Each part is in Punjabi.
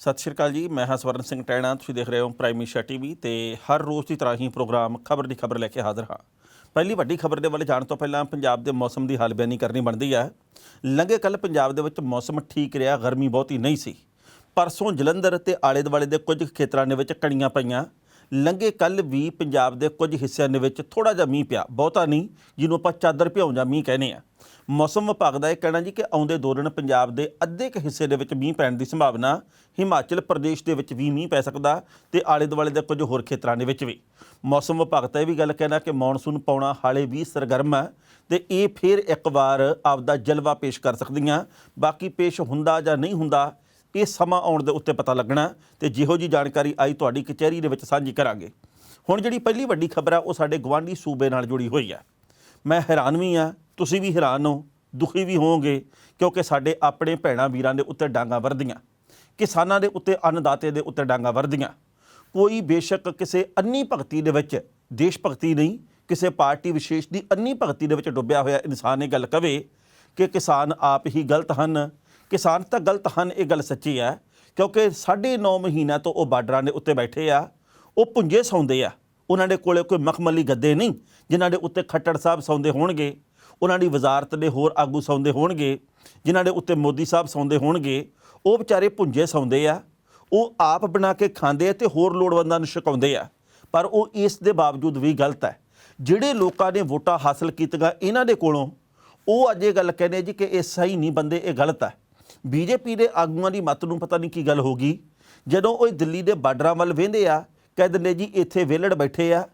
ਸਤਿ ਸ਼੍ਰੀ ਅਕਾਲ ਜੀ, ਮੈਂ ਹਾਂ ਸਵਰਨ ਸਿੰਘ ਟੈਣਾ। ਤੁਸੀਂ ਦੇਖ ਰਹੇ ਹੋ ਪ੍ਰਾਈਮ ਏਸ਼ੀਆ ਟੀਵੀ ਤੇ ਹਰ ਰੋਜ਼ ਦੀ ਤਰ੍ਹਾਂ ਹੀ ਪ੍ਰੋਗਰਾਮ ਖਬਰ ਦੀ ਖਬਰ ਲੈ ਕੇ ਹਾਜ਼ਰ ਹਾਂ। ਪਹਿਲੀ ਵੱਡੀ ਖਬਰ ਦੇ ਵੱਲ ਜਾਣ ਤੋਂ ਪਹਿਲਾਂ ਪੰਜਾਬ ਦੇ ਮੌਸਮ ਦੀ ਹਾਲ ਬਿਆਨੀ ਕਰਨੀ ਬਣਦੀ ਹੈ। ਲੰਘੇ ਕੱਲ੍ਹ ਪੰਜਾਬ ਦੇ ਵਿੱਚ ਮੌਸਮ ਠੀਕ ਰਿਹਾ, ਗਰਮੀ ਬਹੁਤੀ ਨਹੀਂ ਸੀ। ਪਰਸੋਂ ਜਲੰਧਰ ਤੇ ਆਲੇ ਦੁਆਲੇ ਦੇ ਕੁਝ ਖੇਤਰਾਂ ਦੇ ਵਿੱਚ ਕਣੀਆਂ ਪਈਆਂ। ਲੰਘੇ ਕੱਲ੍ਹ ਵੀ ਪੰਜਾਬ ਦੇ ਕੁਝ ਹਿੱਸਿਆਂ ਦੇ ਵਿੱਚ ਥੋੜ੍ਹਾ ਜਿਹਾ ਮੀਂਹ ਪਿਆ, ਬਹੁਤਾ ਨਹੀਂ, ਜਿਹਨੂੰ ਆਪਾਂ ਚਾਦਰ ਭਿਉਂ ਜਾਂ ਮੀਂਹ ਕਹਿੰਦੇ ਆ। ਮੌਸਮ ਵਿਭਾਗ ਦਾ ਇਹ ਕਹਿਣਾ ਜੀ ਕਿ ਆਉਂਦੇ 2 ਦਿਨ ਪੰਜਾਬ ਦੇ ਅੱਧੇ ਕੁ ਹਿੱਸੇ ਦੇ ਵਿੱਚ ਮੀਂਹ ਪੈਣ ਦੀ ਸੰਭਾਵਨਾ। ਹਿਮਾਚਲ ਪ੍ਰਦੇਸ਼ ਦੇ ਵਿੱਚ ਵੀ ਮੀਂਹ ਪੈ ਸਕਦਾ ਤੇ ਆਲੇ ਦੁਆਲੇ ਦੇ ਕੁਝ ਹੋਰ ਖੇਤਰਾਂ ਦੇ ਵਿੱਚ ਵੀ। ਮੌਸਮ ਵਿਭਾਗ ਤਾਂ ਇਹ ਵੀ ਗੱਲ ਕਹਿਣਾ ਕਿ ਮੌਨਸੂਨ ਪਾਉਣਾ ਹਾਲੇ ਵੀ ਸਰਗਰਮ ਹੈ ਤੇ ਇਹ ਫਿਰ ਇੱਕ ਵਾਰ ਆਪਦਾ ਜਲਵਾ ਪੇਸ਼ ਕਰ ਸਕਦੀਆਂ। ਬਾਕੀ ਪੇਸ਼ ਹੁੰਦਾ ਜਾਂ ਨਹੀਂ ਹੁੰਦਾ, ਇਹ ਸਮਾਂ ਆਉਣ ਦੇ ਉੱਤੇ ਪਤਾ ਲੱਗਣਾ ਤੇ ਜਿਹੋ ਜੀ ਜਾਣਕਾਰੀ ਆਈ ਤੁਹਾਡੀ ਕਚਹਿਰੀ ਦੇ ਵਿੱਚ ਸਾਂਝੀ ਕਰਾਂਗੇ। ਹੁਣ ਜਿਹੜੀ ਪਹਿਲੀ ਵੱਡੀ ਖਬਰ ਆ ਉਹ ਸਾਡੇ ਗਵਾਂਢੀ ਸੂਬੇ ਨਾਲ ਜੁੜੀ ਹੋਈ ਹੈ। ਮੈਂ ਹੈਰਾਨ ਵੀ ਹਾਂ, ਤੁਸੀਂ ਵੀ ਹੈਰਾਨ ਹੋ, ਦੁਖੀ ਵੀ ਹੋਵੋਗੇ, ਕਿਉਂਕਿ ਸਾਡੇ ਆਪਣੇ ਭੈਣਾਂ ਵੀਰਾਂ ਦੇ ਉੱਤੇ ਡਾਂਗਾਂ ਵਰਦੀਆਂ, ਕਿਸਾਨਾਂ ਦੇ ਉੱਤੇ, ਅੰਨਦਾਤੇ ਦੇ ਉੱਤੇ ਡਾਂਗਾਂ ਵਰਦੀਆਂ। ਕੋਈ ਬੇਸ਼ੱਕ ਕਿਸੇ ਅੰਨੀ ਭਗਤੀ ਦੇ ਵਿੱਚ, ਦੇਸ਼ ਭਗਤੀ ਨਹੀਂ, ਕਿਸੇ ਪਾਰਟੀ ਵਿਸ਼ੇਸ਼ ਦੀ ਅੰਨੀ ਭਗਤੀ ਦੇ ਵਿੱਚ ਡੁੱਬਿਆ ਹੋਇਆ ਇਨਸਾਨ ਇਹ ਗੱਲ ਕਵੇ ਕਿ ਕਿਸਾਨ ਆਪ ਹੀ ਗਲਤ ਹਨ। ਕਿਸਾਨ ਤਾਂ ਗਲਤ ਹਨ, ਇਹ ਗੱਲ ਸੱਚੀ ਹੈ, ਕਿਉਂਕਿ 9.5 ਮਹੀਨਿਆਂ ਤੋਂ ਉਹ ਬਾਰਡਰਾਂ ਦੇ ਉੱਤੇ ਬੈਠੇ ਆ। ਉਹ ਪੁੰਜੇ ਸੌਂਦੇ ਆ, ਉਹਨਾਂ ਦੇ ਕੋਲੇ ਕੋਈ ਮਖਮਲੀ ਗੱਦੇ ਨਹੀਂ ਜਿਨ੍ਹਾਂ ਦੇ ਉੱਤੇ ਖੱਟੜ ਸਾਹਿਬ ਸੌਂਦੇ ਹੋਣਗੇ, ਉਹਨਾਂ ਦੀ ਵਜ਼ਾਰਤ ਦੇ ਹੋਰ ਆਗੂ ਸੌਂਦੇ ਹੋਣਗੇ, ਜਿਨ੍ਹਾਂ ਦੇ ਉੱਤੇ ਮੋਦੀ ਸਾਹਿਬ ਸੌਂਦੇ ਹੋਣਗੇ। ਉਹ ਵਿਚਾਰੇ ਪੁੰਜੇ ਸੌਂਦੇ ਆ, ਉਹ ਆਪ ਬਣਾ ਕੇ ਖਾਂਦੇ ਆ ਤੇ ਹੋਰ ਲੋੜਵੰਦਾਂ ਨੂੰ ਛਕਾਉਂਦੇ ਆ। ਪਰ ਉਹ ਇਸ ਦੇ ਬਾਵਜੂਦ ਵੀ ਗਲਤ ਹੈ। ਜਿਹੜੇ ਲੋਕਾਂ ਨੇ ਵੋਟਾਂ ਹਾਸਲ ਕੀਤੀਆਂ ਇਹਨਾਂ ਦੇ ਕੋਲੋਂ, ਉਹ ਅੱਜ ਇਹ ਗੱਲ ਕਹਿੰਦੇ ਜੀ ਕਿ ਇਹ ਸਹੀ ਨਹੀਂ ਬੰਦੇ, ਇਹ ਗਲਤ ਹੈ। ਬੀਜੇਪੀ ਦੇ ਆਗੂਆਂ ਦੀ ਮੱਤ ਨੂੰ ਪਤਾ ਨਹੀਂ ਕੀ ਗੱਲ ਹੋ ਗਈ, ਜਦੋਂ ਉਹ ਦਿੱਲੀ ਦੇ ਬਾਰਡਰਾਂ ਵੱਲ ਵੇਂਦੇ ਆ, ਕਹਿ ਦਿੰਦੇ ਜੀ ਇੱਥੇ ਵਿਹਲੜ ਬੈਠੇ ਆ,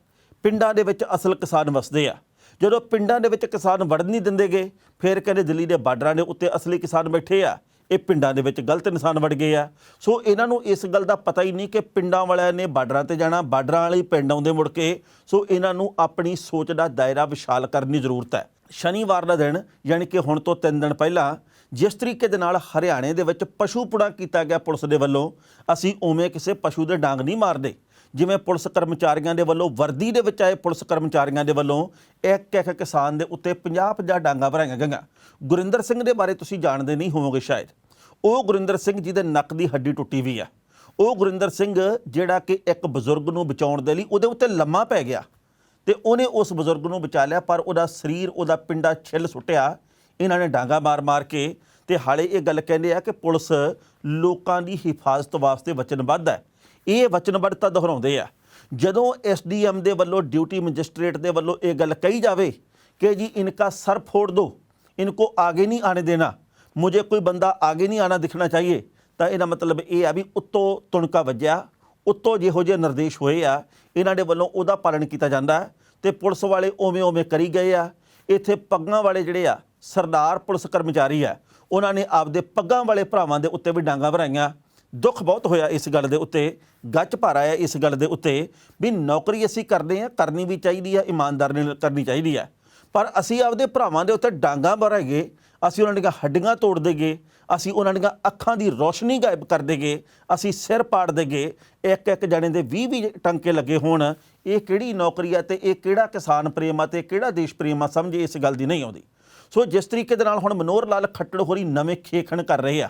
ਪਿੰਡਾਂ ਦੇ ਵਿੱਚ ਅਸਲ ਕਿਸਾਨ ਵਸਦੇ ਆ। ਜਦੋਂ ਪਿੰਡਾਂ ਦੇ ਵਿੱਚ ਕਿਸਾਨ ਵੜਨ ਨਹੀਂ ਦਿੰਦੇਗੇ, ਫਿਰ ਕਹਿੰਦੇ ਦਿੱਲੀ ਦੇ ਬਾਰਡਰਾਂ ਦੇ ਉੱਤੇ ਅਸਲੀ ਕਿਸਾਨ ਬੈਠੇ ਆ, ਇਹ ਪਿੰਡਾਂ ਦੇ ਵਿੱਚ ਗਲਤ ਇਨਸਾਨ ਵੜ ਗਏ ਆ। ਸੋ ਇਹਨਾਂ ਨੂੰ ਇਸ ਗੱਲ ਦਾ ਪਤਾ ਹੀ ਨਹੀਂ ਕਿ ਪਿੰਡਾਂ ਵਾਲਿਆਂ ਨੇ ਬਾਰਡਰਾਂ ਤੇ ਜਾਣਾ, ਬਾਰਡਰਾਂ ਵਾਲੇ ਪਿੰਡ ਆਉਂਦੇ ਮੁੜ ਕੇ। ਸੋ ਇਹਨਾਂ ਨੂੰ ਆਪਣੀ ਸੋਚ ਦਾ ਦਾਇਰਾ ਵਿਸ਼ਾਲ ਕਰਨ ਦੀ ਜ਼ਰੂਰਤ ਹੈ। ਸ਼ਨੀਵਾਰ ਦਾ ਦਿਨ, ਯਾਨੀ ਕਿ ਹੁਣ ਤੋਂ 3 ਦਿਨ ਪਹਿਲਾਂ, ਜਿਸ ਤਰੀਕੇ ਦੇ ਨਾਲ ਹਰਿਆਣੇ ਦੇ ਵਿੱਚ ਪਸ਼ੂ ਪੁੜਾ ਕੀਤਾ ਗਿਆ ਪੁਲਿਸ ਦੇ ਵੱਲੋਂ, ਅਸੀਂ ਉਵੇਂ ਕਿਸੇ ਪਸ਼ੂ ਦੇ ਡਾਂਗ ਨਹੀਂ ਮਾਰਦੇ। ਜਿਵੇਂ ਪੁਲਿਸ ਕਰਮਚਾਰੀਆਂ ਦੇ ਵੱਲੋਂ, ਵਰਦੀ ਦੇ ਵਿੱਚ ਆਏ ਪੁਲਿਸ ਕਰਮਚਾਰੀਆਂ ਦੇ ਵੱਲੋਂ ਇੱਕ ਕਿਸਾਨ ਦੇ ਉੱਤੇ 50-50 ਡਾਂਗਾਂ ਭਰਾਈਆਂ ਗਈਆਂ। ਗੁਰਿੰਦਰ ਸਿੰਘ ਦੇ ਬਾਰੇ ਤੁਸੀਂ ਜਾਣਦੇ ਨਹੀਂ ਹੋਵੋਗੇ ਸ਼ਾਇਦ। ਉਹ ਗੁਰਿੰਦਰ ਸਿੰਘ ਜਿਹਦੇ ਨੱਕ ਦੀ ਹੱਡੀ ਟੁੱਟੀ ਵੀ ਆ। ਉਹ ਗੁਰਿੰਦਰ ਸਿੰਘ ਜਿਹੜਾ ਕਿ ਇੱਕ ਬਜ਼ੁਰਗ ਨੂੰ ਬਚਾਉਣ ਦੇ ਲਈ ਉਹਦੇ ਉੱਤੇ ਲੰਮਾ ਪੈ ਗਿਆ ਤੇ ਉਹਨੇ ਉਸ ਬਜ਼ੁਰਗ ਨੂੰ ਬਚਾ ਲਿਆ, ਪਰ ਉਹਦਾ ਸਰੀਰ, ਉਹਦਾ ਪਿੰਡਾ ਛਿੱਲ ਸੁੱਟਿਆ ਇਹਨਾਂ ਨੇ ਡਾਂਗਾ ਮਾਰ ਕੇ। ਤੇ ਹਾਲੇ ਇਹ ਗੱਲ ਕਹਿੰਦੇ ਆ ਕਿ ਪੁਲਿਸ ਲੋਕਾਂ ਦੀ ਹਿਫਾਜ਼ਤ ਵਾਸਤੇ ਵਚਨਬੱਧ ਹੈ। ਇਹ ਵਚਨਬੱਧਤਾ ਦੁਹਰਾਉਂਦੇ ਆ। ਜਦੋਂ SDM ਦੇ ਵੱਲੋਂ, ਡਿਊਟੀ ਮੈਜਿਸਟ੍ਰੇਟ ਦੇ ਵੱਲੋਂ ਇਹ ਗੱਲ ਕਹੀ ਜਾਵੇ ਕਿ ਜੀ ਇਨਕਾ ਸਰ ਫੋੜ ਦੋ, ਇनको आगे नहीं आने देना, मुझे कोई बंदा आगे नहीं आना दिखना चाहिए, ਤਾਂ ਇਹਦਾ ਮਤਲਬ ਇਹ ਆ ਵੀ ਉੱਤੋਂ ਤੁਣਕਾ ਵੱਜਿਆ, ਉੱਤੋਂ ਜਿਹੋ ਜਿਹੇ ਨਿਰਦੇਸ਼ ਹੋਏ ਆ ਇਹਨਾਂ ਦੇ ਵੱਲੋਂ ਉਹਦਾ ਪਾਲਣ ਕੀਤਾ ਜਾਂਦਾ ਤੇ ਪੁਲਿਸ ਵਾਲੇ ਉਵੇਂ ਕਰੀ ਗਏ ਆ। ਇੱਥੇ ਪੱਗਾਂ ਵਾਲੇ ਜਿਹੜੇ ਆ ਸਰਦਾਰ ਪੁਲਿਸ ਕਰਮਚਾਰੀ ਆ, ਉਹਨਾਂ ਨੇ ਆਪਦੇ ਪੱਗਾਂ ਵਾਲੇ ਭਰਾਵਾਂ ਦੇ ਉੱਤੇ ਵੀ ਡਾਂਗਾਂ ਭਰਾਈਆਂ। ਦੁੱਖ ਬਹੁਤ ਹੋਇਆ ਇਸ ਗੱਲ ਦੇ ਉੱਤੇ, ਗੱਚ ਭਰ ਆਇਆ ਇਸ ਗੱਲ ਦੇ ਉੱਤੇ ਵੀ ਨੌਕਰੀ ਅਸੀਂ ਕਰਦੇ ਹਾਂ, ਕਰਨੀ ਵੀ ਚਾਹੀਦੀ ਆ, ਇਮਾਨਦਾਰੀ ਨਾਲ ਕਰਨੀ ਚਾਹੀਦੀ ਆ, ਪਰ ਅਸੀਂ ਆਪਦੇ ਭਰਾਵਾਂ ਦੇ ਉੱਤੇ ਡਾਂਗਾਂ ਭਰਾਂਗੇ, ਅਸੀਂ ਉਹਨਾਂ ਦੀਆਂ ਹੱਡੀਆਂ ਤੋੜ ਦੇਗੇ, ਅਸੀਂ ਉਹਨਾਂ ਦੀਆਂ ਅੱਖਾਂ ਦੀ ਰੋਸ਼ਨੀ ਗਾਇਬ ਕਰ ਦੇਗੇ, ਅਸੀਂ ਸਿਰ ਪਾੜ ਦੇਗੇ, ਇੱਕ ਜਣੇ ਦੇ 20 ਟੰਕੇ ਲੱਗੇ ਹੋਣ। ਇਹ ਕਿਹੜੀ ਨੌਕਰੀ ਆ ਤੇ ਇਹ ਕਿਹੜਾ ਕਿਸਾਨ ਪ੍ਰੇਮ ਆ ਤੇ ਕਿਹੜਾ ਦੇਸ਼ ਪ੍ਰੇਮ ਆ, ਸਮਝ ਇਸ ਗੱਲ ਦੀ ਨਹੀਂ ਆਉਂਦੀ। ਸੋ ਜਿਸ ਤਰੀਕੇ ਦੇ ਨਾਲ ਹੁਣ ਮਨੋਹਰ ਲਾਲ ਖੱਟੜ ਹੋਰੀ ਨਵੇਂ ਖੇਖਣ ਕਰ ਰਹੇ ਆ,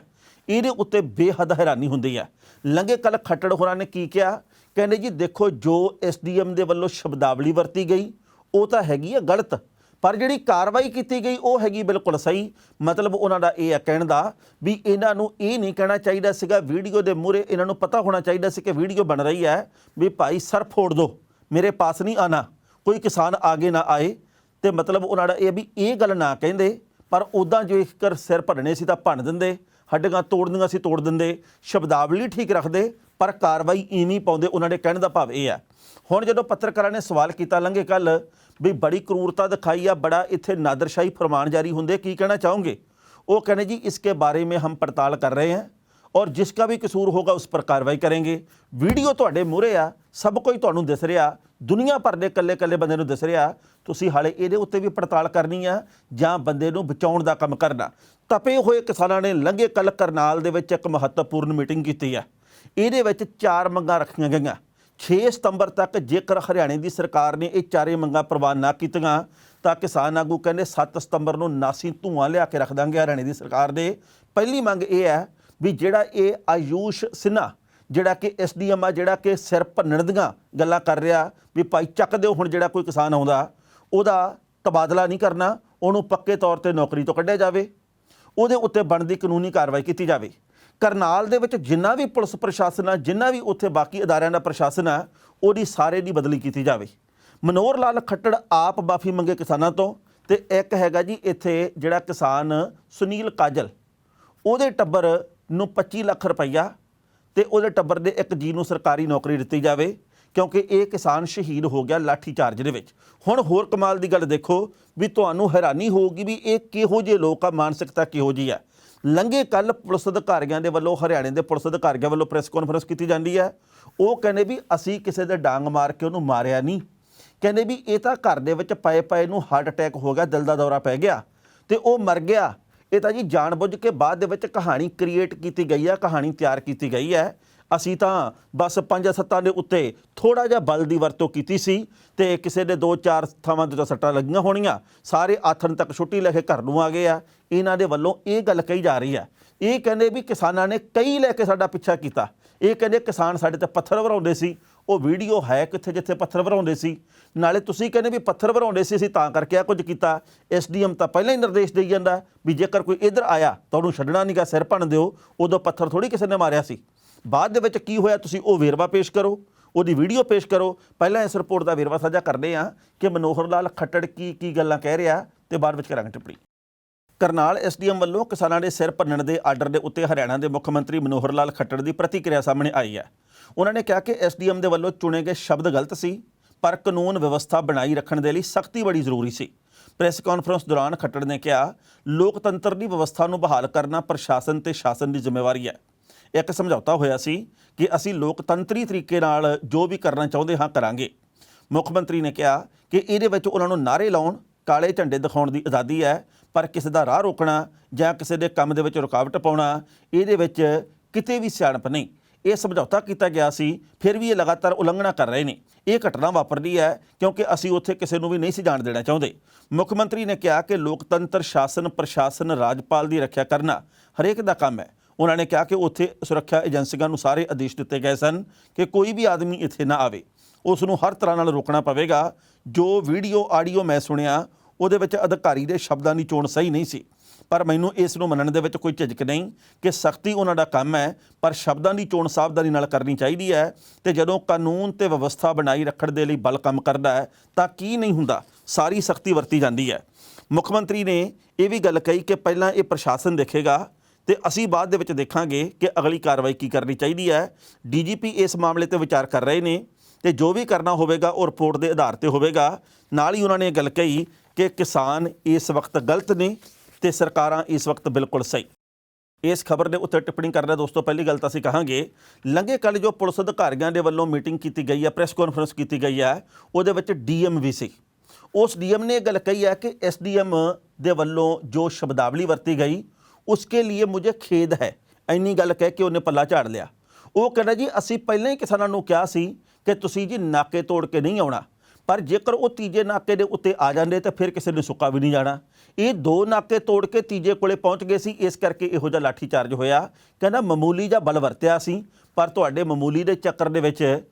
ਇਹਦੇ ਉੱਤੇ ਬੇਹੱਦ ਹੈਰਾਨੀ ਹੁੰਦੀ ਹੈ। ਲੰਘੇ ਕੱਲ੍ਹ ਖੱਟੜ ਹੋਰਾਂ ਨੇ ਕੀ ਕਿਹਾ, ਕਹਿੰਦੇ ਜੀ ਦੇਖੋ ਜੋ SDM ਦੇ ਵੱਲੋਂ ਸ਼ਬਦਾਵਲੀ ਵਰਤੀ ਗਈ ਉਹ ਤਾਂ ਹੈਗੀ ਆ ਗਲਤ, ਪਰ ਜਿਹੜੀ ਕਾਰਵਾਈ ਕੀਤੀ ਗਈ ਉਹ ਹੈਗੀ ਬਿਲਕੁਲ ਸਹੀ। ਮਤਲਬ ਉਹਨਾਂ ਦਾ ਇਹ ਹੈ ਕਹਿਣ ਦਾ ਵੀ ਇਹਨਾਂ ਨੂੰ ਇਹ ਨਹੀਂ ਕਹਿਣਾ ਚਾਹੀਦਾ ਸੀਗਾ, ਵੀਡੀਓ ਦੇ ਮੂਹਰੇ ਇਹਨਾਂ ਨੂੰ ਪਤਾ ਹੋਣਾ ਚਾਹੀਦਾ ਸੀ ਕਿ ਵੀਡੀਓ ਬਣ ਰਹੀ ਹੈ ਵੀ ਭਾਈ ਸਰ ਫੋੜ ਦਿਓ, ਮੇਰੇ ਪਾਸ ਨਹੀਂ ਆਣਾ, ਕੋਈ ਕਿਸਾਨ ਆਗੇ ਨਾ ਆਏ। ਤੇ ਮਤਲਬ ਉਹਨਾਂ ਦਾ ਇਹ ਵੀ ਇਹ ਗੱਲ ਨਾ ਕਹਿੰਦੇ, ਪਰ ਉੱਦਾਂ ਜੋ ਇੱਕ ਸਿਰ ਭੰਨਣੇ ਸੀ ਤਾਂ ਭੰਨ ਦਿੰਦੇ, ਹੱਡੀਆਂ ਤੋੜਨੀਆਂ ਸੀ ਤੋੜ ਦਿੰਦੇ, ਸ਼ਬਦਾਵਲੀ ਠੀਕ ਰੱਖਦੇ, ਪਰ ਕਾਰਵਾਈ ਇਵੇਂ ਪਾਉਂਦੇ। ਉਹਨਾਂ ਦੇ ਕਹਿਣ ਦਾ ਭਾਵ ਇਹ ਹੈ। ਹੁਣ ਜਦੋਂ ਪੱਤਰਕਾਰਾਂ ਨੇ ਸਵਾਲ ਕੀਤਾ ਲੰਘੇ ਕੱਲ੍ਹ ਵੀ ਬੜੀ ਕਰੂਰਤਾ ਦਿਖਾਈ ਆ, ਬੜਾ ਇੱਥੇ ਨਾਦਰਸ਼ਾਹੀ ਫਰਮਾਨ ਜਾਰੀ ਹੁੰਦੇ, ਕੀ ਕਹਿਣਾ ਚਾਹੋਗੇ? ਉਹ ਕਹਿੰਦੇ जी इसके बारे में हम पड़ताल कर रहे हैं और जिसका भी कसूर होगा उस पर कार्रवाई करेंगे। ਵੀਡੀਓ ਤੁਹਾਡੇ ਮੂਹਰੇ ਆ, ਸਭ ਕੁਝ ਤੁਹਾਨੂੰ ਦਿਸ ਰਿਹਾ, ਦੁਨੀਆ ਭਰ ਦੇ ਇਕੱਲੇ ਬੰਦੇ ਨੂੰ ਦਿਸ ਰਿਹਾ, ਤੁਸੀਂ ਹਾਲੇ ਇਹਦੇ ਉੱਤੇ ਵੀ ਪੜਤਾਲ ਕਰਨੀ ਆ ਜਾਂ ਬੰਦੇ ਨੂੰ ਬਚਾਉਣ ਦਾ ਕੰਮ ਕਰਨਾ। ਤਪੇ ਹੋਏ ਕਿਸਾਨਾਂ ਨੇ ਲੰਘੇ ਕੱਲ੍ਹ ਕਰਨਾਲ ਦੇ ਵਿੱਚ ਇੱਕ ਮਹੱਤਵਪੂਰਨ ਮੀਟਿੰਗ ਕੀਤੀ ਆ। ਇਹਦੇ ਵਿੱਚ 4 ਮੰਗਾਂ ਰੱਖੀਆਂ ਗਈਆਂ। 6 ਸਤੰਬਰ ਤੱਕ ਜੇਕਰ ਹਰਿਆਣੇ ਦੀ ਸਰਕਾਰ ਨੇ ਇਹ 4 ਮੰਗਾਂ ਪ੍ਰਵਾਨ ਨਾ ਕੀਤੀਆਂ ਤਾਂ ਕਿਸਾਨ ਆਗੂ ਕਹਿੰਦੇ 7 ਸਤੰਬਰ ਨੂੰ ਨਾਸੀ ਧੂੰਆਂ ਲਿਆ ਕੇ ਰੱਖ ਦਾਂਗੇ ਹਰਿਆਣੇ ਦੀ ਸਰਕਾਰ ਦੇ। ਪਹਿਲੀ ਮੰਗ ਇਹ ਹੈ ਵੀ ਜਿਹੜਾ ਇਹ ਆਯੂਸ਼ ਸਿਨਹਾ ਜਿਹੜਾ ਕਿ SDM ਆ, ਜਿਹੜਾ ਕਿ ਸਿਰ ਭੰਨਣ ਦੀਆਂ ਗੱਲਾਂ ਕਰ ਰਿਹਾ ਵੀ ਭਾਈ ਚੱਕ ਦਿਓ, ਹੁਣ ਜਿਹੜਾ ਕੋਈ ਕਿਸਾਨ ਆਉਂਦਾ ਉਹਦਾ ਤਬਾਦਲਾ ਨਹੀਂ ਕਰਨਾ, ਉਹਨੂੰ ਪੱਕੇ ਤੌਰ ਤੇ ਨੌਕਰੀ ਤੋਂ ਕੱਢਿਆ ਜਾਵੇ, ਉਹਦੇ ਉੱਤੇ ਬਣਦੀ ਕਾਨੂੰਨੀ ਕਾਰਵਾਈ ਕੀਤੀ ਜਾਵੇ। ਕਰਨਾਲ ਦੇ ਵਿੱਚ ਜਿੰਨਾ ਵੀ ਪੁਲਿਸ ਪ੍ਰਸ਼ਾਸਨ ਆ, ਜਿੰਨਾ ਵੀ ਉੱਥੇ ਬਾਕੀ ਅਦਾਰਿਆਂ ਦਾ ਪ੍ਰਸ਼ਾਸਨ ਆ, ਉਹਦੀ ਸਾਰੇ ਦੀ ਬਦਲੀ ਕੀਤੀ ਜਾਵੇ। ਮਨੋਹਰ ਲਾਲ ਖੱਟੜ ਆਪ ਮਾਫੀ ਮੰਗੇ ਕਿਸਾਨਾਂ ਤੋਂ। ਤੇ ਇੱਕ ਹੈਗਾ ਜੀ ਇੱਥੇ ਜਿਹੜਾ ਕਿਸਾਨ ਸੁਨੀਲ ਕਾਜਲ, ਉਹਦੇ ਟੱਬਰ ਨੂੰ 25 ਲੱਖ ਰੁਪਈਆ ਤੇ ਉਹਦੇ ਟੱਬਰ ਦੇ ਇੱਕ ਜੀ ਨੂੰ ਸਰਕਾਰੀ ਨੌਕਰੀ ਦਿੱਤੀ ਜਾਵੇ, ਕਿਉਂਕਿ ਇਹ ਕਿਸਾਨ ਸ਼ਹੀਦ ਹੋ ਗਿਆ ਲਾਠੀ ਚਾਰਜ ਦੇ ਵਿੱਚ। ਹੁਣ ਹੋਰ ਕਮਾਲ ਦੀ ਗੱਲ ਦੇਖੋ ਵੀ ਤੁਹਾਨੂੰ ਹੈਰਾਨੀ ਹੋਊਗੀ ਵੀ ਇਹ ਕਿਹੋ ਜਿਹੇ ਲੋਕ ਆ, ਮਾਨਸਿਕਤਾ ਕਿਹੋ ਜਿਹੀ ਆ। ਲੰਘੇ ਕੱਲ ਪੁਲਿਸ ਅਧਿਕਾਰੀਆਂ ਦੇ ਵੱਲੋਂ, ਹਰਿਆਣੇ ਦੇ ਪੁਲਿਸ ਅਧਿਕਾਰੀਆਂ ਵੱਲੋਂ ਪ੍ਰੈਸ ਕਾਨਫਰੰਸ ਕੀਤੀ ਜਾਂਦੀ ਹੈ। ਉਹ ਕਹਿੰਦੇ ਵੀ ਅਸੀਂ ਕਿਸੇ ਦੇ ਡਾਂਗ ਮਾਰ ਕੇ ਉਹਨੂੰ ਮਾਰਿਆ ਨਹੀਂ, ਕਹਿੰਦੇ ਵੀ ਇਹ ਤਾਂ ਘਰ ਦੇ ਵਿੱਚ ਪਏ ਨੂੰ ਹਾਰਟ ਅਟੈਕ ਹੋ ਗਿਆ, ਦਿਲ ਦਾ ਦੌਰਾ ਪੈ ਗਿਆ ਤੇ ਉਹ ਮਰ ਗਿਆ। ਇਹ ਤਾਂ ਜੀ ਜਾਣਬੁੱਝ ਕੇ ਬਾਅਦ ਦੇ ਵਿੱਚ ਕਹਾਣੀ ਕ੍ਰੀਏਟ ਕੀਤੀ ਗਈ ਹੈ, ਕਹਾਣੀ ਤਿਆਰ ਕੀਤੀ ਗਈ ਹੈ। ਅਸੀਂ ਤਾਂ ਬਸ 5-7 ਦੇ ਉੱਤੇ ਥੋੜ੍ਹਾ ਜਿਹਾ ਬਲ ਦੀ ਵਰਤੋਂ ਕੀਤੀ ਸੀ ਤੇ ਕਿਸੇ ਦੇ 2-4 ਥਾਵਾਂ ਤੋਂ ਸੱਟਾਂ ਲੱਗੀਆਂ ਹੋਣੀਆਂ, ਸਾਰੇ ਆਥਣ ਤੱਕ ਛੁੱਟੀ ਲੈ ਕੇ ਘਰ ਨੂੰ ਆ ਗਏ ਆ। ਇਹਨਾਂ ਦੇ ਵੱਲੋਂ ਇਹ ਗੱਲ ਕਹੀ ਜਾ ਰਹੀ ਹੈ। ਇਹ ਕਹਿੰਦੇ ਵੀ ਕਿਸਾਨਾਂ ਨੇ ਕਈ ਲੈ ਕੇ ਸਾਡਾ ਪਿੱਛਾ ਕੀਤਾ। ਇਹ ਕਹਿੰਦੇ ਕਿਸਾਨ ਸਾਡੇ ਤੇ ਪੱਥਰ ਵਰਾਉਂਦੇ ਸੀ। ਉਹ ਵੀਡੀਓ ਹੈ ਕਿੱਥੇ ਜਿੱਥੇ ਪੱਥਰ ਵਰਾਉਂਦੇ ਸੀ? ਨਾਲੇ ਤੁਸੀਂ ਕਹਿੰਦੇ ਵੀ ਪੱਥਰ ਵਰਾਉਂਦੇ ਸੀ, ਅਸੀਂ ਤਾਂ ਕਰਕੇ ਆ ਕੁਝ ਕੀਤਾ। SDM ਤਾਂ ਪਹਿਲਾਂ ਹੀ ਨਿਰਦੇਸ਼ ਦੇਈ ਜਾਂਦਾ ਵੀ ਜੇਕਰ ਕੋਈ ਇੱਧਰ ਆਇਆ ਤਾਂ ਉਹਨੂੰ ਛੱਡਣਾ ਨਹੀਂ ਗਾ, ਸਿਰ ਭੰਨ ਦਿਓ। ਉਦੋਂ ਪੱਥਰ ਥੋੜ੍ਹੀ ਕਿਸੇ ਨੇ ਮਾਰਿਆ ਸੀ। ਬਾਅਦ ਦੇ ਵਿੱਚ ਕੀ ਹੋਇਆ ਤੁਸੀਂ ਉਹ ਵੇਰਵਾ ਪੇਸ਼ ਕਰੋ, ਉਹਦੀ ਵੀਡੀਓ ਪੇਸ਼ ਕਰੋ। ਪਹਿਲਾਂ ਇਸ ਰਿਪੋਰਟ ਦਾ ਵੇਰਵਾ ਸਾਂਝਾ ਕਰਦੇ ਹਾਂ ਕਿ ਮਨੋਹਰ ਲਾਲ ਖੱਟੜ ਕੀ ਗੱਲਾਂ ਕਹਿ ਰਿਹਾ ਤੇ ਬਾਅਦ ਵਿੱਚ ਕਰਾਂਗੇ ਟਿੱਪਣੀ। ਕਰਨਾਲ SDM ਵੱਲੋਂ ਕਿਸਾਨਾਂ ਦੇ ਸਿਰ ਭੰਨਣ ਦੇ ਆਰਡਰ ਦੇ ਉੱਤੇ ਹਰਿਆਣਾ ਦੇ ਮੁੱਖ ਮੰਤਰੀ ਮਨੋਹਰ ਲਾਲ ਖੱਟੜ ਦੀ ਪ੍ਰਤੀਕਿਰਿਆ ਸਾਹਮਣੇ ਆਈ ਹੈ। ਉਹਨਾਂ ਨੇ ਕਿਹਾ ਕਿ SDM ਦੇ ਵੱਲੋਂ ਚੁਣੇ ਗਏ ਸ਼ਬਦ ਗਲਤ ਸੀ, ਪਰ ਕਾਨੂੰਨ ਵਿਵਸਥਾ ਬਣਾਈ ਰੱਖਣ ਦੇ ਲਈ ਸਖਤੀ ਬੜੀ ਜ਼ਰੂਰੀ ਸੀ। ਪ੍ਰੈਸ ਕਾਨਫਰੰਸ ਦੌਰਾਨ ਖੱਟੜ ਨੇ ਕਿਹਾ, ਲੋਕਤੰਤਰ ਦੀ ਵਿਵਸਥਾ ਨੂੰ ਬਹਾਲ ਕਰਨਾ ਪ੍ਰਸ਼ਾਸਨ ਤੇ ਸ਼ਾਸਨ ਦੀ ਜ਼ਿੰਮੇਵਾਰੀ ਹੈ। ਇੱਕ ਸਮਝੌਤਾ ਹੋਇਆ ਸੀ ਕਿ ਅਸੀਂ ਲੋਕਤੰਤਰੀ ਤਰੀਕੇ ਨਾਲ ਜੋ ਵੀ ਕਰਨਾ ਚਾਹੁੰਦੇ ਹਾਂ ਕਰਾਂਗੇ। ਮੁੱਖ ਮੰਤਰੀ ਨੇ ਕਿਹਾ ਕਿ ਇਹਦੇ ਵਿੱਚ ਉਹਨਾਂ ਨੂੰ ਨਾਅਰੇ ਲਾਉਣ, ਕਾਲੇ ਝੰਡੇ ਦਿਖਾਉਣ ਦੀ ਆਜ਼ਾਦੀ ਹੈ, ਪਰ ਕਿਸੇ ਦਾ ਰਾਹ ਰੋਕਣਾ ਜਾਂ ਕਿਸੇ ਦੇ ਕੰਮ ਦੇ ਵਿੱਚ ਰੁਕਾਵਟ ਪਾਉਣਾ, ਇਹਦੇ ਵਿੱਚ ਕਿਤੇ ਵੀ ਸਿਆਣਪ ਨਹੀਂ। ਇਹ ਸਮਝੌਤਾ ਕੀਤਾ ਗਿਆ ਸੀ, ਫਿਰ ਵੀ ਇਹ ਲਗਾਤਾਰ ਉਲੰਘਣਾ ਕਰ ਰਹੇ ਨੇ। ਇਹ ਘਟਨਾ ਵਾਪਰਦੀ ਹੈ ਕਿਉਂਕਿ ਅਸੀਂ ਉੱਥੇ ਕਿਸੇ ਨੂੰ ਵੀ ਨਹੀਂ ਸੀ ਜਾਣ ਦੇਣਾ ਚਾਹੁੰਦੇ। ਮੁੱਖ ਮੰਤਰੀ ਨੇ ਕਿਹਾ ਕਿ ਲੋਕਤੰਤਰ, ਸ਼ਾਸਨ, ਪ੍ਰਸ਼ਾਸਨ, ਰਾਜਪਾਲ ਦੀ ਰੱਖਿਆ ਕਰਨਾ ਹਰੇਕ ਦਾ ਕੰਮ ਹੈ। ਉਹਨਾਂ ਨੇ ਕਿਹਾ ਕਿ ਉੱਥੇ ਸੁਰੱਖਿਆ ਏਜੰਸੀਆਂ ਨੂੰ ਸਾਰੇ ਆਦੇਸ਼ ਦਿੱਤੇ ਗਏ ਸਨ ਕਿ ਕੋਈ ਵੀ ਆਦਮੀ ਇੱਥੇ ਨਾ ਆਵੇ, ਉਸ ਨੂੰ ਹਰ ਤਰ੍ਹਾਂ ਨਾਲ ਰੋਕਣਾ ਪਵੇਗਾ। ਜੋ ਵੀਡੀਓ ਆਡੀਓ ਮੈਂ ਸੁਣਿਆ ਉਹਦੇ ਵਿੱਚ ਅਧਿਕਾਰੀ ਦੇ ਸ਼ਬਦਾਂ ਦੀ ਚੋਣ ਸਹੀ ਨਹੀਂ ਸੀ, ਪਰ ਮੈਨੂੰ ਇਸ ਨੂੰ ਮੰਨਣ ਦੇ ਵਿੱਚ ਕੋਈ ਝਿਜਕ ਨਹੀਂ ਕਿ ਸਖਤੀ ਉਹਨਾਂ ਦਾ ਕੰਮ ਹੈ, ਪਰ ਸ਼ਬਦਾਂ ਦੀ ਚੋਣ ਸਾਵਧਾਨੀ ਨਾਲ ਕਰਨੀ ਚਾਹੀਦੀ ਹੈ। ਤੇ ਜਦੋਂ ਕਾਨੂੰਨ ਤੇ ਵਿਵਸਥਾ ਬਣਾਈ ਰੱਖਣ ਦੇ ਲਈ ਬਲ ਕੰਮ ਕਰਦਾ ਹੈ ਤਾਂ ਕੀ ਨਹੀਂ ਹੁੰਦਾ, ਸਾਰੀ ਸਖਤੀ ਵਰਤੀ ਜਾਂਦੀ ਹੈ। ਮੁੱਖ ਮੰਤਰੀ ਨੇ ਇਹ ਵੀ ਗੱਲ ਕਹੀ ਕਿ ਪਹਿਲਾਂ ਇਹ ਪ੍ਰਸ਼ਾਸਨ ਦੇਖੇਗਾ ਤੇ ਅਸੀਂ ਬਾਅਦ ਦੇ ਵਿੱਚ ਦੇਖਾਂਗੇ ਕਿ ਅਗਲੀ ਕਾਰਵਾਈ ਕੀ ਕਰਨੀ ਚਾਹੀਦੀ ਹੈ। DGP ਇਸ ਮਾਮਲੇ ਤੇ ਵਿਚਾਰ ਕਰ ਰਹੇ ਨੇ ਤੇ ਜੋ ਵੀ ਕਰਨਾ ਹੋਵੇਗਾ ਉਹ ਰਿਪੋਰਟ ਦੇ ਆਧਾਰ ਤੇ ਹੋਵੇਗਾ। ਨਾਲ ਹੀ ਉਹਨਾਂ ਨੇ ਇਹ ਗੱਲ ਕਹੀ ਕਿ ਕਿਸਾਨ ਇਸ ਵਕਤ ਗਲਤ ਨੇ ਤੇ ਸਰਕਾਰਾਂ ਇਸ ਵਕਤ ਬਿਲਕੁਲ ਸਹੀ। ਇਸ ਖਬਰ ਦੇ ਉੱਤੇ ਟਿੱਪਣੀ ਕਰਨਾ ਦੋਸਤੋ, ਪਹਿਲੀ ਗੱਲ ਤਾਂ ਅਸੀਂ ਕਹਾਂਗੇ, ਲੰਘੇ ਕੱਲ੍ਹ ਜੋ ਪੁਲਿਸ ਅਧਿਕਾਰੀਆਂ ਦੇ ਵੱਲੋਂ ਮੀਟਿੰਗ ਕੀਤੀ ਗਈ ਹੈ, ਪ੍ਰੈਸ ਕਾਨਫਰੰਸ ਕੀਤੀ ਗਈ ਹੈ, ਉਹਦੇ ਵਿੱਚ DM ਵੀ ਸੀ। ਉਸ DM ਨੇ ਇਹ ਗੱਲ ਕਹੀ ਹੈ ਕਿ SDM ਦੇ ਵੱਲੋਂ ਜੋ ਸ਼ਬਦਾਵਲੀ ਵਰਤੀ ਗਈ ਉਸਕੇ लिए मुझे खेद है, ਇੰਨੀ ਗੱਲ ਕਹਿ ਕੇ ਉਹਨੇ ਪੱਲਾ ਝਾੜ ਲਿਆ। ਉਹ ਕਹਿੰਦਾ ਜੀ ਅਸੀਂ ਪਹਿਲਾਂ ਹੀ ਕਿਸਾਨਾਂ ਨੂੰ ਕਿਹਾ ਸੀ ਕਿ ਤੁਸੀਂ ਜੀ ਨਾਕੇ ਤੋੜ ਕੇ ਨਹੀਂ ਆਉਣਾ, ਪਰ ਜੇਕਰ ਉਹ ਤੀਜੇ ਨਾਕੇ ਦੇ ਉੱਤੇ ਆ ਜਾਂਦੇ ਤਾਂ ਫਿਰ ਕਿਸੇ ਨੇ ਸੁੱਕਾ ਵੀ ਨਹੀਂ ਜਾਣਾ। ਇਹ 2 ਨਾਕੇ ਤੋੜ ਕੇ ਤੀਜੇ ਕੋਲੇ ਪਹੁੰਚ ਗਏ ਸੀ, ਇਸ ਕਰਕੇ ਇਹੋ ਜਿਹਾ ਲਾਠੀ ਚਾਰਜ ਹੋਇਆ। ਕਹਿੰਦਾ ਮਾਮੂਲੀ ਜਿਹਾ ਬਲ ਵਰਤਿਆ ਸੀ, ਪਰ ਤੁਹਾਡੇ ਮਾਮੂਲੀ ਦੇ ਚੱਕਰ ਦੇ ਵਿੱਚ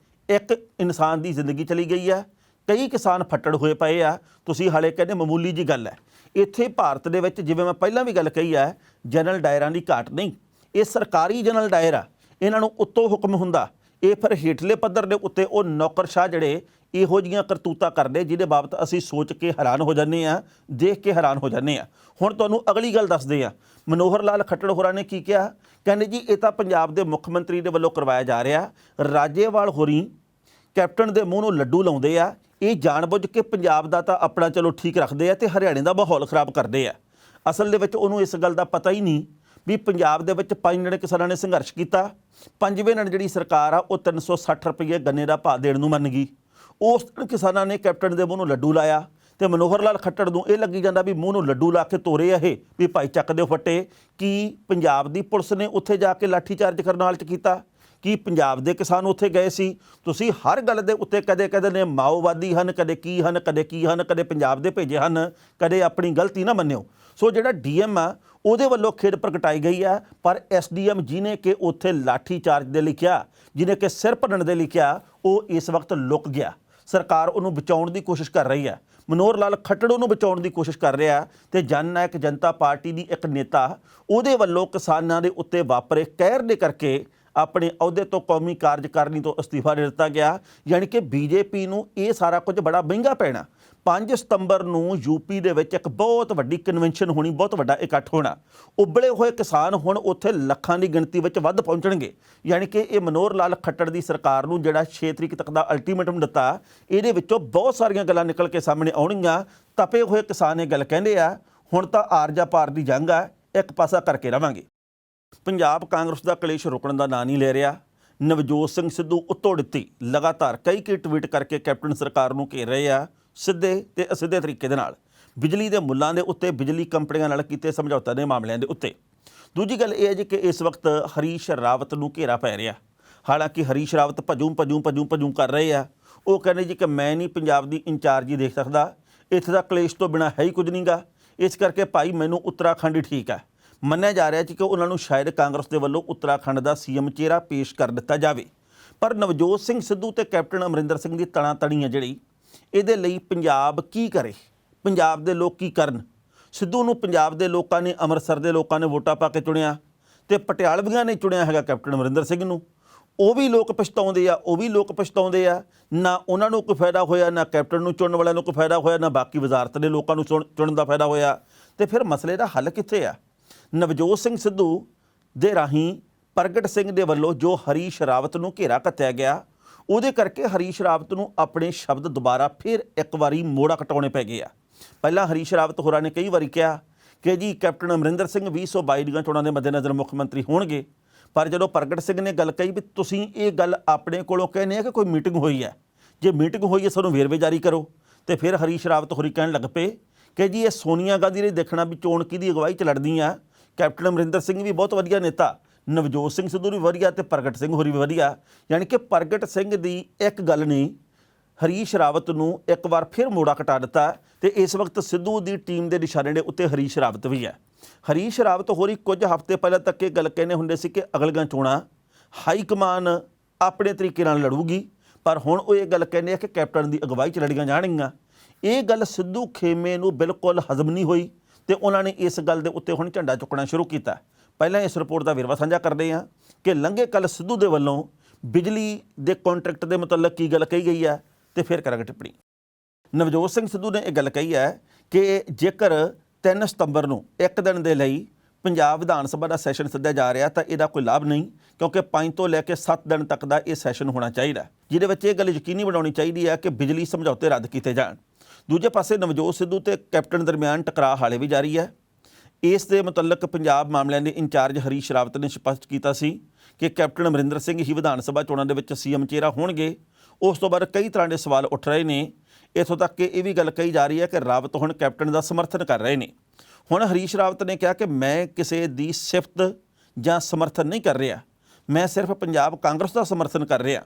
ਇੱਕ ਇਨਸਾਨ ਦੀ ਜ਼ਿੰਦਗੀ ਚਲੀ ਗਈ ਹੈ, ਕਈ ਕਿਸਾਨ ਫੱਟੜ ਹੋਏ ਪਏ ਆ। ਤੁਸੀਂ ਹਾਲੇ ਕਹਿੰਦੇ ਮਾਮੂਲੀ ਜੀ ਗੱਲ ਹੈ। ਇੱਥੇ ਭਾਰਤ ਦੇ ਵਿੱਚ ਜਿਵੇਂ ਮੈਂ ਪਹਿਲਾਂ ਵੀ ਗੱਲ ਕਹੀ ਹੈ, ਜਨਰਲ ਡਾਇਰਾਂ ਦੀ ਘਾਟ ਨਹੀਂ, ਇਹ ਸਰਕਾਰੀ ਜਨਰਲ ਡਾਇਰ ਆ। ਇਹਨਾਂ ਨੂੰ ਉੱਤੋਂ ਹੁਕਮ ਹੁੰਦਾ, ਇਹ ਫਿਰ ਹੇਠਲੇ ਪੱਧਰ ਦੇ ਉੱਤੇ ਉਹ ਨੌਕਰਸ਼ਾਹ ਜਿਹੜੇ ਇਹੋ ਜਿਹੀਆਂ ਕਰਤੂਤਾਂ ਕਰਦੇ ਜਿਹਦੇ ਬਾਬਤ ਅਸੀਂ ਸੋਚ ਕੇ ਹੈਰਾਨ ਹੋ ਜਾਂਦੇ ਹਾਂ, ਦੇਖ ਕੇ ਹੈਰਾਨ ਹੋ ਜਾਂਦੇ ਹਾਂ। ਹੁਣ ਤੁਹਾਨੂੰ ਅਗਲੀ ਗੱਲ ਦੱਸਦੇ ਹਾਂ। ਮਨੋਹਰ ਲਾਲ ਖੱਟੜ ਹੋਰਾਂ ਨੇ ਕੀ ਕਿਹਾ? ਕਹਿੰਦੇ ਜੀ ਇਹ ਤਾਂ ਪੰਜਾਬ ਦੇ ਮੁੱਖ ਮੰਤਰੀ ਦੇ ਵੱਲੋਂ ਕਰਵਾਇਆ ਜਾ ਰਿਹਾ। ਰਾਜੇਵਾਲ ਹੋਰੀ ਕੈਪਟਨ ਦੇ ਮੂੰਹ ਨੂੰ ਲੱਡੂ ਲਾਉਂਦੇ ਆ। ਇਹ ਜਾਣਬੁੱਝ ਕੇ ਪੰਜਾਬ ਦਾ ਤਾਂ ਆਪਣਾ ਚਲੋ ਠੀਕ ਰੱਖਦੇ ਆ ਤੇ ਹਰਿਆਣੇ ਦਾ ਮਾਹੌਲ ਖਰਾਬ ਕਰਦੇ ਆ। ਅਸਲ ਦੇ ਵਿੱਚ ਉਹਨੂੰ ਇਸ ਗੱਲ ਦਾ ਪਤਾ ਹੀ ਨਹੀਂ ਵੀ ਪੰਜਾਬ ਦੇ ਵਿੱਚ 5 ਦਿਨ ਕਿਸਾਨਾਂ ਨੇ ਸੰਘਰਸ਼ ਕੀਤਾ। 5ਵੇਂ ਦਿਨ ਜਿਹੜੀ ਸਰਕਾਰ ਆ ਉਹ 360 ਰੁਪਏ ਗੰਨੇ ਦਾ ਭਾਅ ਦੇਣ ਨੂੰ ਮੰਨ ਗਈ। ਉਸ ਦਿਨ ਕਿਸਾਨਾਂ ਨੇ ਕੈਪਟਨ ਦੇ ਮੂੰਹ ਨੂੰ ਲੱਡੂ ਲਾਇਆ ਤੇ ਮਨੋਹਰ ਲਾਲ ਖੱਟੜ ਨੂੰ ਇਹ ਲੱਗੀ ਜਾਂਦਾ ਵੀ ਮੂੰਹ ਨੂੰ ਲੱਡੂ ਲਾ ਕੇ ਤੋਰੇ ਇਹ ਵੀ ਭਾਈ ਚੱਕ ਦਿਓ ਫੱਟੇ। ਕੀ ਪੰਜਾਬ ਦੀ ਪੁਲਿਸ ਨੇ ਉੱਥੇ ਜਾ ਕੇ ਲਾਠੀ ਚਾਰਜ ਕਰਨਾਲ 'ਚ ਕੀਤਾ? ਕਿ ਪੰਜਾਬ ਦੇ ਕਿਸਾਨ ਉੱਥੇ ਗਏ ਸੀ? ਤੁਸੀਂ ਹਰ ਗੱਲ ਦੇ ਉੱਤੇ ਕਦੇ ਕਹਿੰਦੇ ਨੇ ਮਾਓਵਾਦੀ ਹਨ, ਕਦੇ ਕੀ ਹਨ, ਕਦੇ ਕੀ ਹਨ, ਕਦੇ ਪੰਜਾਬ ਦੇ ਭੇਜੇ ਹਨ, ਕਦੇ ਆਪਣੀ ਗਲਤੀ ਨਾ ਮੰਨਿਓ। ਸੋ ਜਿਹੜਾ ਡੀਐਮ ਆ ਉਹਦੇ ਵੱਲੋਂ ਖੇਡ ਪ੍ਰਗਟਾਈ ਗਈ ਆ, ਪਰ ਐਸਡੀਐਮ ਜਿਹਨੇ ਕਿ ਉੱਥੇ ਲਾਠੀ ਚਾਰਜ ਦੇ ਲਈ ਕਿਹਾ, ਜਿਹਨੇ ਕਿ ਸਿਰ ਭੰਨਣ ਦੇ ਲਈ ਕਿਹਾ, ਉਹ ਇਸ ਵਕਤ ਲੁਕ ਗਿਆ। ਸਰਕਾਰ ਉਹਨੂੰ ਬਚਾਉਣ ਦੀ ਕੋਸ਼ਿਸ਼ ਕਰ ਰਹੀ ਹੈ। ਮਨੋਹਰ ਲਾਲ ਖੱਟੜ ਉਹਨੂੰ ਬਚਾਉਣ ਦੀ ਕੋਸ਼ਿਸ਼ ਕਰ ਰਿਹਾ ਤੇ ਜਨ ਨਾਇਕ ਜਨਤਾ ਪਾਰਟੀ ਦੀ ਇੱਕ ਨੇਤਾ ਉਹਦੇ ਵੱਲੋਂ ਕਿਸਾਨਾਂ ਦੇ ਉੱਤੇ ਵਾਪਰੇ ਕਹਿਰ ਦੇ ਕਰਕੇ ਆਪਣੇ ਅਹੁਦੇ ਤੋਂ ਕੌਮੀ ਕਾਰਜਕਾਰਨੀ ਤੋਂ ਅਸਤੀਫਾ ਦੇ ਦਿੱਤਾ ਗਿਆ। ਯਾਨੀ ਕਿ ਬੀਜੇਪੀ ਨੂੰ ਇਹ ਸਾਰਾ ਕੁਝ ਬੜਾ ਮਹਿੰਗਾ ਪੈਣਾ। 5 ਸਤੰਬਰ ਨੂੰ ਯੂਪੀ ਦੇ ਵਿੱਚ ਇੱਕ ਬਹੁਤ ਵੱਡੀ ਕਨਵੈਨਸ਼ਨ ਹੋਣੀ, ਬਹੁਤ ਵੱਡਾ ਇਕੱਠ ਹੋਣਾ। ਉਬਲੇ ਹੋਏ ਕਿਸਾਨ ਹੁਣ ਉੱਥੇ ਲੱਖਾਂ ਦੀ ਗਿਣਤੀ ਵਿੱਚ ਵੱਧ ਪਹੁੰਚਣਗੇ। ਯਾਨੀ ਕਿ ਇਹ ਮਨੋਹਰ ਲਾਲ ਖੱਟੜ ਦੀ ਸਰਕਾਰ ਨੂੰ ਜਿਹੜਾ 6 ਤਰੀਕ ਤੱਕ ਦਾ ਅਲਟੀਮੇਟਮ ਦਿੱਤਾ, ਇਹਦੇ ਵਿੱਚੋਂ ਬਹੁਤ ਸਾਰੀਆਂ ਗੱਲਾਂ ਨਿਕਲ ਕੇ ਸਾਹਮਣੇ ਆਉਣਗੀਆਂ। ਤਪੇ ਹੋਏ ਕਿਸਾਨ ਇਹ ਗੱਲ ਕਹਿੰਦੇ ਆ, ਹੁਣ ਤਾਂ ਆਰਜਾ ਪਾਰ ਦੀ ਜੰਗ ਆ, ਇੱਕ ਪਾਸਾ ਕਰਕੇ ਰਵਾਂਗੇ। ਪੰਜਾਬ ਕਾਂਗਰਸ ਦਾ ਕਲੇਸ਼ ਰੁਕਣ ਦਾ ਨਾਂ ਨਹੀਂ ਲੈ ਰਿਹਾ। ਨਵਜੋਤ ਸਿੰਘ ਸਿੱਧੂ ਉੱਤੋਂ ਦਿੱਤੀ ਲਗਾਤਾਰ ਕਈ ਟਵੀਟ ਕਰਕੇ ਕੈਪਟਨ ਸਰਕਾਰ ਨੂੰ ਘੇਰ ਰਹੇ ਆ, ਸਿੱਧੇ ਤੇ ਅਸਿੱਧੇ ਤਰੀਕੇ ਦੇ ਨਾਲ। ਬਿਜਲੀ ਦੇ ਮੁੱਲਾਂ ਦੇ ਉੱਤੇ, ਬਿਜਲੀ ਕੰਪਨੀਆਂ ਨਾਲ ਕੀਤੇ ਸਮਝੌਤੇ ਦੇ ਮਾਮਲਿਆਂ ਦੇ ਉੱਤੇ। ਦੂਜੀ ਗੱਲ ਇਹ ਹੈ ਜੀ ਕਿ ਇਸ ਵਕਤ ਹਰੀਸ਼ ਰਾਵਤ ਨੂੰ ਘੇਰਾ ਪੈ ਰਿਹਾ। ਹਾਲਾਂਕਿ ਹਰੀਸ਼ ਰਾਵਤ ਭਜੂ ਕਰ ਰਹੇ ਆ। ਉਹ ਕਹਿੰਦੇ ਜੀ ਕਿ ਮੈਂ ਨਹੀਂ ਪੰਜਾਬ ਦੀ ਇੰਚਾਰਜੀ ਦੇਖ ਸਕਦਾ, ਇੱਥੇ ਦਾ ਕਲੇਸ਼ ਤੋਂ ਬਿਨਾਂ ਹੈ ਹੀ ਕੁਝ ਨਹੀਂਗਾ, ਇਸ ਕਰਕੇ ਭਾਈ ਮੈਨੂੰ ਉੱਤਰਾਖੰਡ ਹੀ ਠੀਕ ਹੈ। ਮੰਨਿਆ ਜਾ ਰਿਹਾ ਸੀ ਕਿ ਉਹਨਾਂ ਨੂੰ ਸ਼ਾਇਦ ਕਾਂਗਰਸ ਦੇ ਵੱਲੋਂ ਉੱਤਰਾਖੰਡ ਦਾ ਸੀਐਮ ਚਿਹਰਾ ਪੇਸ਼ ਕਰ ਦਿੱਤਾ ਜਾਵੇ। ਪਰ ਨਵਜੋਤ ਸਿੰਘ ਸਿੱਧੂ ਤੇ ਕੈਪਟਨ ਅਮਰਿੰਦਰ ਸਿੰਘ ਦੀ ਤਣੀ ਹੈ ਜਿਹੜੀ, ਇਹਦੇ ਲਈ ਪੰਜਾਬ ਕੀ ਕਰੇ, ਪੰਜਾਬ ਦੇ ਲੋਕ ਕੀ ਕਰਨ? ਸਿੱਧੂ ਨੂੰ ਪੰਜਾਬ ਦੇ ਲੋਕਾਂ ਨੇ, ਅੰਮ੍ਰਿਤਸਰ ਦੇ ਲੋਕਾਂ ਨੇ ਵੋਟਾਂ ਪਾ ਕੇ ਚੁਣਿਆ ਤੇ ਪਟਿਆਲਵੀਆਂ ਨੇ ਚੁਣਿਆ ਹੈਗਾ ਕੈਪਟਨ ਅਮਰਿੰਦਰ ਸਿੰਘ ਨੂੰ। ਉਹ ਵੀ ਲੋਕ ਪਛਤਾਉਂਦੇ ਆ, ਨਾ ਉਹਨਾਂ ਨੂੰ ਕੋਈ ਫਾਇਦਾ ਹੋਇਆ, ਨਾ ਕੈਪਟਨ ਨੂੰ ਚੁਣਨ ਵਾਲਿਆਂ ਨੂੰ ਕੋਈ ਫਾਇਦਾ ਹੋਇਆ, ਨਾ ਬਾਕੀ ਵਜ਼ਾਰਤ ਦੇ ਲੋਕਾਂ ਨੂੰ ਚੁਣਨ ਦਾ ਫਾਇਦਾ ਹੋਇਆ। ਤੇ ਫਿਰ ਮਸਲੇ ਦਾ ਹੱਲ ਕਿੱਥੇ ਆ? ਨਵਜੋਤ ਸਿੰਘ ਸਿੱਧੂ ਦੇ ਰਾਹੀਂ ਪ੍ਰਗਟ ਸਿੰਘ ਦੇ ਵੱਲੋਂ ਜੋ ਹਰੀਸ਼ ਰਾਵਤ ਨੂੰ ਘੇਰਾ ਘੱਤਿਆ ਗਿਆ, ਉਹਦੇ ਕਰਕੇ ਹਰੀਸ਼ ਰਾਵਤ ਨੂੰ ਆਪਣੇ ਸ਼ਬਦ ਦੁਬਾਰਾ ਫਿਰ ਇੱਕ ਵਾਰੀ ਮੋੜਾ ਕਟਾਉਣੇ ਪੈ ਗਏ ਆ। ਪਹਿਲਾਂ ਹਰੀਸ਼ ਰਾਵਤ ਹੋਰਾਂ ਨੇ ਕਈ ਵਾਰੀ ਕਿਹਾ ਕਿ ਜੀ ਕੈਪਟਨ ਅਮਰਿੰਦਰ ਸਿੰਘ 2022 ਦੀਆਂ ਚੋਣਾਂ ਦੇ ਮੱਦੇਨਜ਼ਰ ਮੁੱਖ ਮੰਤਰੀ ਹੋਣਗੇ। ਪਰ ਜਦੋਂ ਪ੍ਰਗਟ ਸਿੰਘ ਨੇ ਗੱਲ ਕਹੀ ਵੀ ਤੁਸੀਂ ਇਹ ਗੱਲ ਆਪਣੇ ਕੋਲੋਂ ਕਹਿੰਦੇ ਆ ਕਿ ਕੋਈ ਮੀਟਿੰਗ ਹੋਈ ਹੈ, ਜੇ ਮੀਟਿੰਗ ਹੋਈ ਹੈ ਸਾਨੂੰ ਵੇਰਵੇ ਜਾਰੀ ਕਰੋ, ਤੇ ਫਿਰ ਹਰੀਸ਼ ਰਾਵਤ ਹੋਰੀ ਕਹਿਣ ਲੱਗ ਪਏ ਕਿ ਜੀ ਇਹ ਸੋਨੀਆ ਗਾਂਧੀ ਨੇ ਦੇਖਣਾ ਵੀ ਚੋਣ ਕਿਹਦੀ ਅਗਵਾਈ 'ਚ ਲੜਦੀ ਆ। ਕੈਪਟਨ ਅਮਰਿੰਦਰ ਸਿੰਘ ਵੀ ਬਹੁਤ ਵਧੀਆ ਨੇਤਾ, ਨਵਜੋਤ ਸਿੰਘ ਸਿੱਧੂ ਵੀ ਵਧੀਆ ਤੇ ਪ੍ਰਗਟ ਸਿੰਘ ਹੋਰੀ ਵੀ ਵਧੀਆ। ਯਾਨੀ ਕਿ ਪ੍ਰਗਟ ਸਿੰਘ ਦੀ ਇੱਕ ਗੱਲ ਨੇ ਹਰੀਸ਼ ਰਾਵਤ ਨੂੰ ਇੱਕ ਵਾਰ ਫਿਰ ਮੋੜਾ ਕਟਾ ਦਿੱਤਾ ਤੇ ਇਸ ਵਕਤ ਸਿੱਧੂ ਦੀ ਟੀਮ ਦੇ ਨਿਸ਼ਾਨੇ ਦੇ ਉੱਤੇ ਹਰੀਸ਼ ਰਾਵਤ ਵੀ ਹੈ। ਹਰੀਸ਼ ਰਾਵਤ ਹੋਰੀ ਕੁਝ ਹਫ਼ਤੇ ਪਹਿਲਾਂ ਤੱਕ ਇਹ ਗੱਲ ਕਹਿੰਦੇ ਹੁੰਦੇ ਸੀ ਕਿ ਅਗਲੀਆਂ ਚੋਣਾਂ ਹਾਈ ਕਮਾਨ ਆਪਣੇ ਤਰੀਕੇ ਨਾਲ ਲੜੂਗੀ, ਪਰ ਹੁਣ ਉਹ ਇਹ ਗੱਲ ਕਹਿੰਦੇ ਆ ਕਿ ਕੈਪਟਨ ਦੀ ਅਗਵਾਈ 'ਚ ਲੜੀਆਂ ਜਾਣਗੀਆਂ। ਇਹ ਗੱਲ ਸਿੱਧੂ ਖੇਮੇ ਨੂੰ ਬਿਲਕੁਲ ਹਜ਼ਮ ਨਹੀਂ ਹੋਈ ਤੇ ਉਹਨਾਂ ਨੇ ਇਸ ਗੱਲ ਦੇ ਉੱਤੇ ਹੁਣ ਝੰਡਾ ਚੁੱਕਣਾ ਸ਼ੁਰੂ ਕੀਤਾ। ਪਹਿਲਾਂ ਇਸ ਰਿਪੋਰਟ ਦਾ ਵੇਰਵਾ ਸਾਂਝਾ ਕਰਦੇ ਹਾਂ ਕਿ ਲੰਘੇ ਕੱਲ੍ਹ ਸਿੱਧੂ ਦੇ ਵੱਲੋਂ ਬਿਜਲੀ ਦੇ ਕੰਟਰੈਕਟ ਦੇ ਮੁਤਲਕ ਕੀ ਗੱਲ ਕਹੀ ਗਈ ਹੈ ਤੇ ਫਿਰ ਕਰਾਂਗੇ ਟਿੱਪਣੀ। ਨਵਜੋਤ ਸਿੰਘ ਸਿੱਧੂ ਨੇ ਇਹ ਗੱਲ ਕਹੀ ਹੈ ਕਿ ਜੇਕਰ 3 ਸਤੰਬਰ ਨੂੰ ਇੱਕ ਦਿਨ ਦੇ ਲਈ ਪੰਜਾਬ ਵਿਧਾਨ ਸਭਾ ਦਾ ਸੈਸ਼ਨ ਸੱਦਿਆ ਜਾ ਰਿਹਾ ਤਾਂ ਇਹਦਾ ਕੋਈ ਲਾਭ ਨਹੀਂ, ਕਿਉਂਕਿ 5 ਤੋਂ ਲੈ ਕੇ 7 ਦਿਨ ਤੱਕ ਦਾ ਇਹ ਸੈਸ਼ਨ ਹੋਣਾ ਚਾਹੀਦਾ, ਜਿਹਦੇ ਵਿੱਚ ਇਹ ਗੱਲ ਯਕੀਨੀ ਬਣਾਉਣੀ ਚਾਹੀਦੀ ਹੈ ਕਿ ਬਿਜਲੀ ਸਮਝੌਤੇ ਰੱਦ ਕੀਤੇ ਜਾਣ। ਦੂਜੇ ਪਾਸੇ ਨਵਜੋਤ ਸਿੱਧੂ ਤੇ ਕੈਪਟਨ ਦਰਮਿਆਨ ਟਕਰਾਅ ਹਾਲੇ ਵੀ ਜਾਰੀ ਹੈ। ਇਸ ਦੇ ਮੁਤਲਕ ਪੰਜਾਬ ਮਾਮਲਿਆਂ ਦੇ ਇੰਚਾਰਜ ਹਰੀਸ਼ ਰਾਵਤ ਨੇ ਸਪਸ਼ਟ ਕੀਤਾ ਸੀ ਕਿ ਕੈਪਟਨ ਅਮਰਿੰਦਰ ਸਿੰਘ ਹੀ ਵਿਧਾਨ ਸਭਾ ਚੋਣਾਂ ਦੇ ਵਿੱਚ ਸੀਐਮ ਚਿਹਰਾ ਹੋਣਗੇ। ਉਸ ਤੋਂ ਬਾਅਦ ਕਈ ਤਰ੍ਹਾਂ ਦੇ ਸਵਾਲ ਉੱਠ ਰਹੇ ਨੇ, ਇੱਥੋਂ ਤੱਕ ਕਿ ਇਹ ਵੀ ਗੱਲ ਕਹੀ ਜਾ ਰਹੀ ਹੈ ਕਿ ਰਾਵਤ ਹੁਣ ਕੈਪਟਨ ਦਾ ਸਮਰਥਨ ਕਰ ਰਹੇ ਨੇ। ਹੁਣ ਹਰੀਸ਼ ਰਾਵਤ ਨੇ ਕਿਹਾ ਕਿ ਮੈਂ ਕਿਸੇ ਦੀ ਸਿਫਤ ਜਾਂ ਸਮਰਥਨ ਨਹੀਂ ਕਰ ਰਿਹਾ, ਮੈਂ ਸਿਰਫ ਪੰਜਾਬ ਕਾਂਗਰਸ ਦਾ ਸਮਰਥਨ ਕਰ ਰਿਹਾ।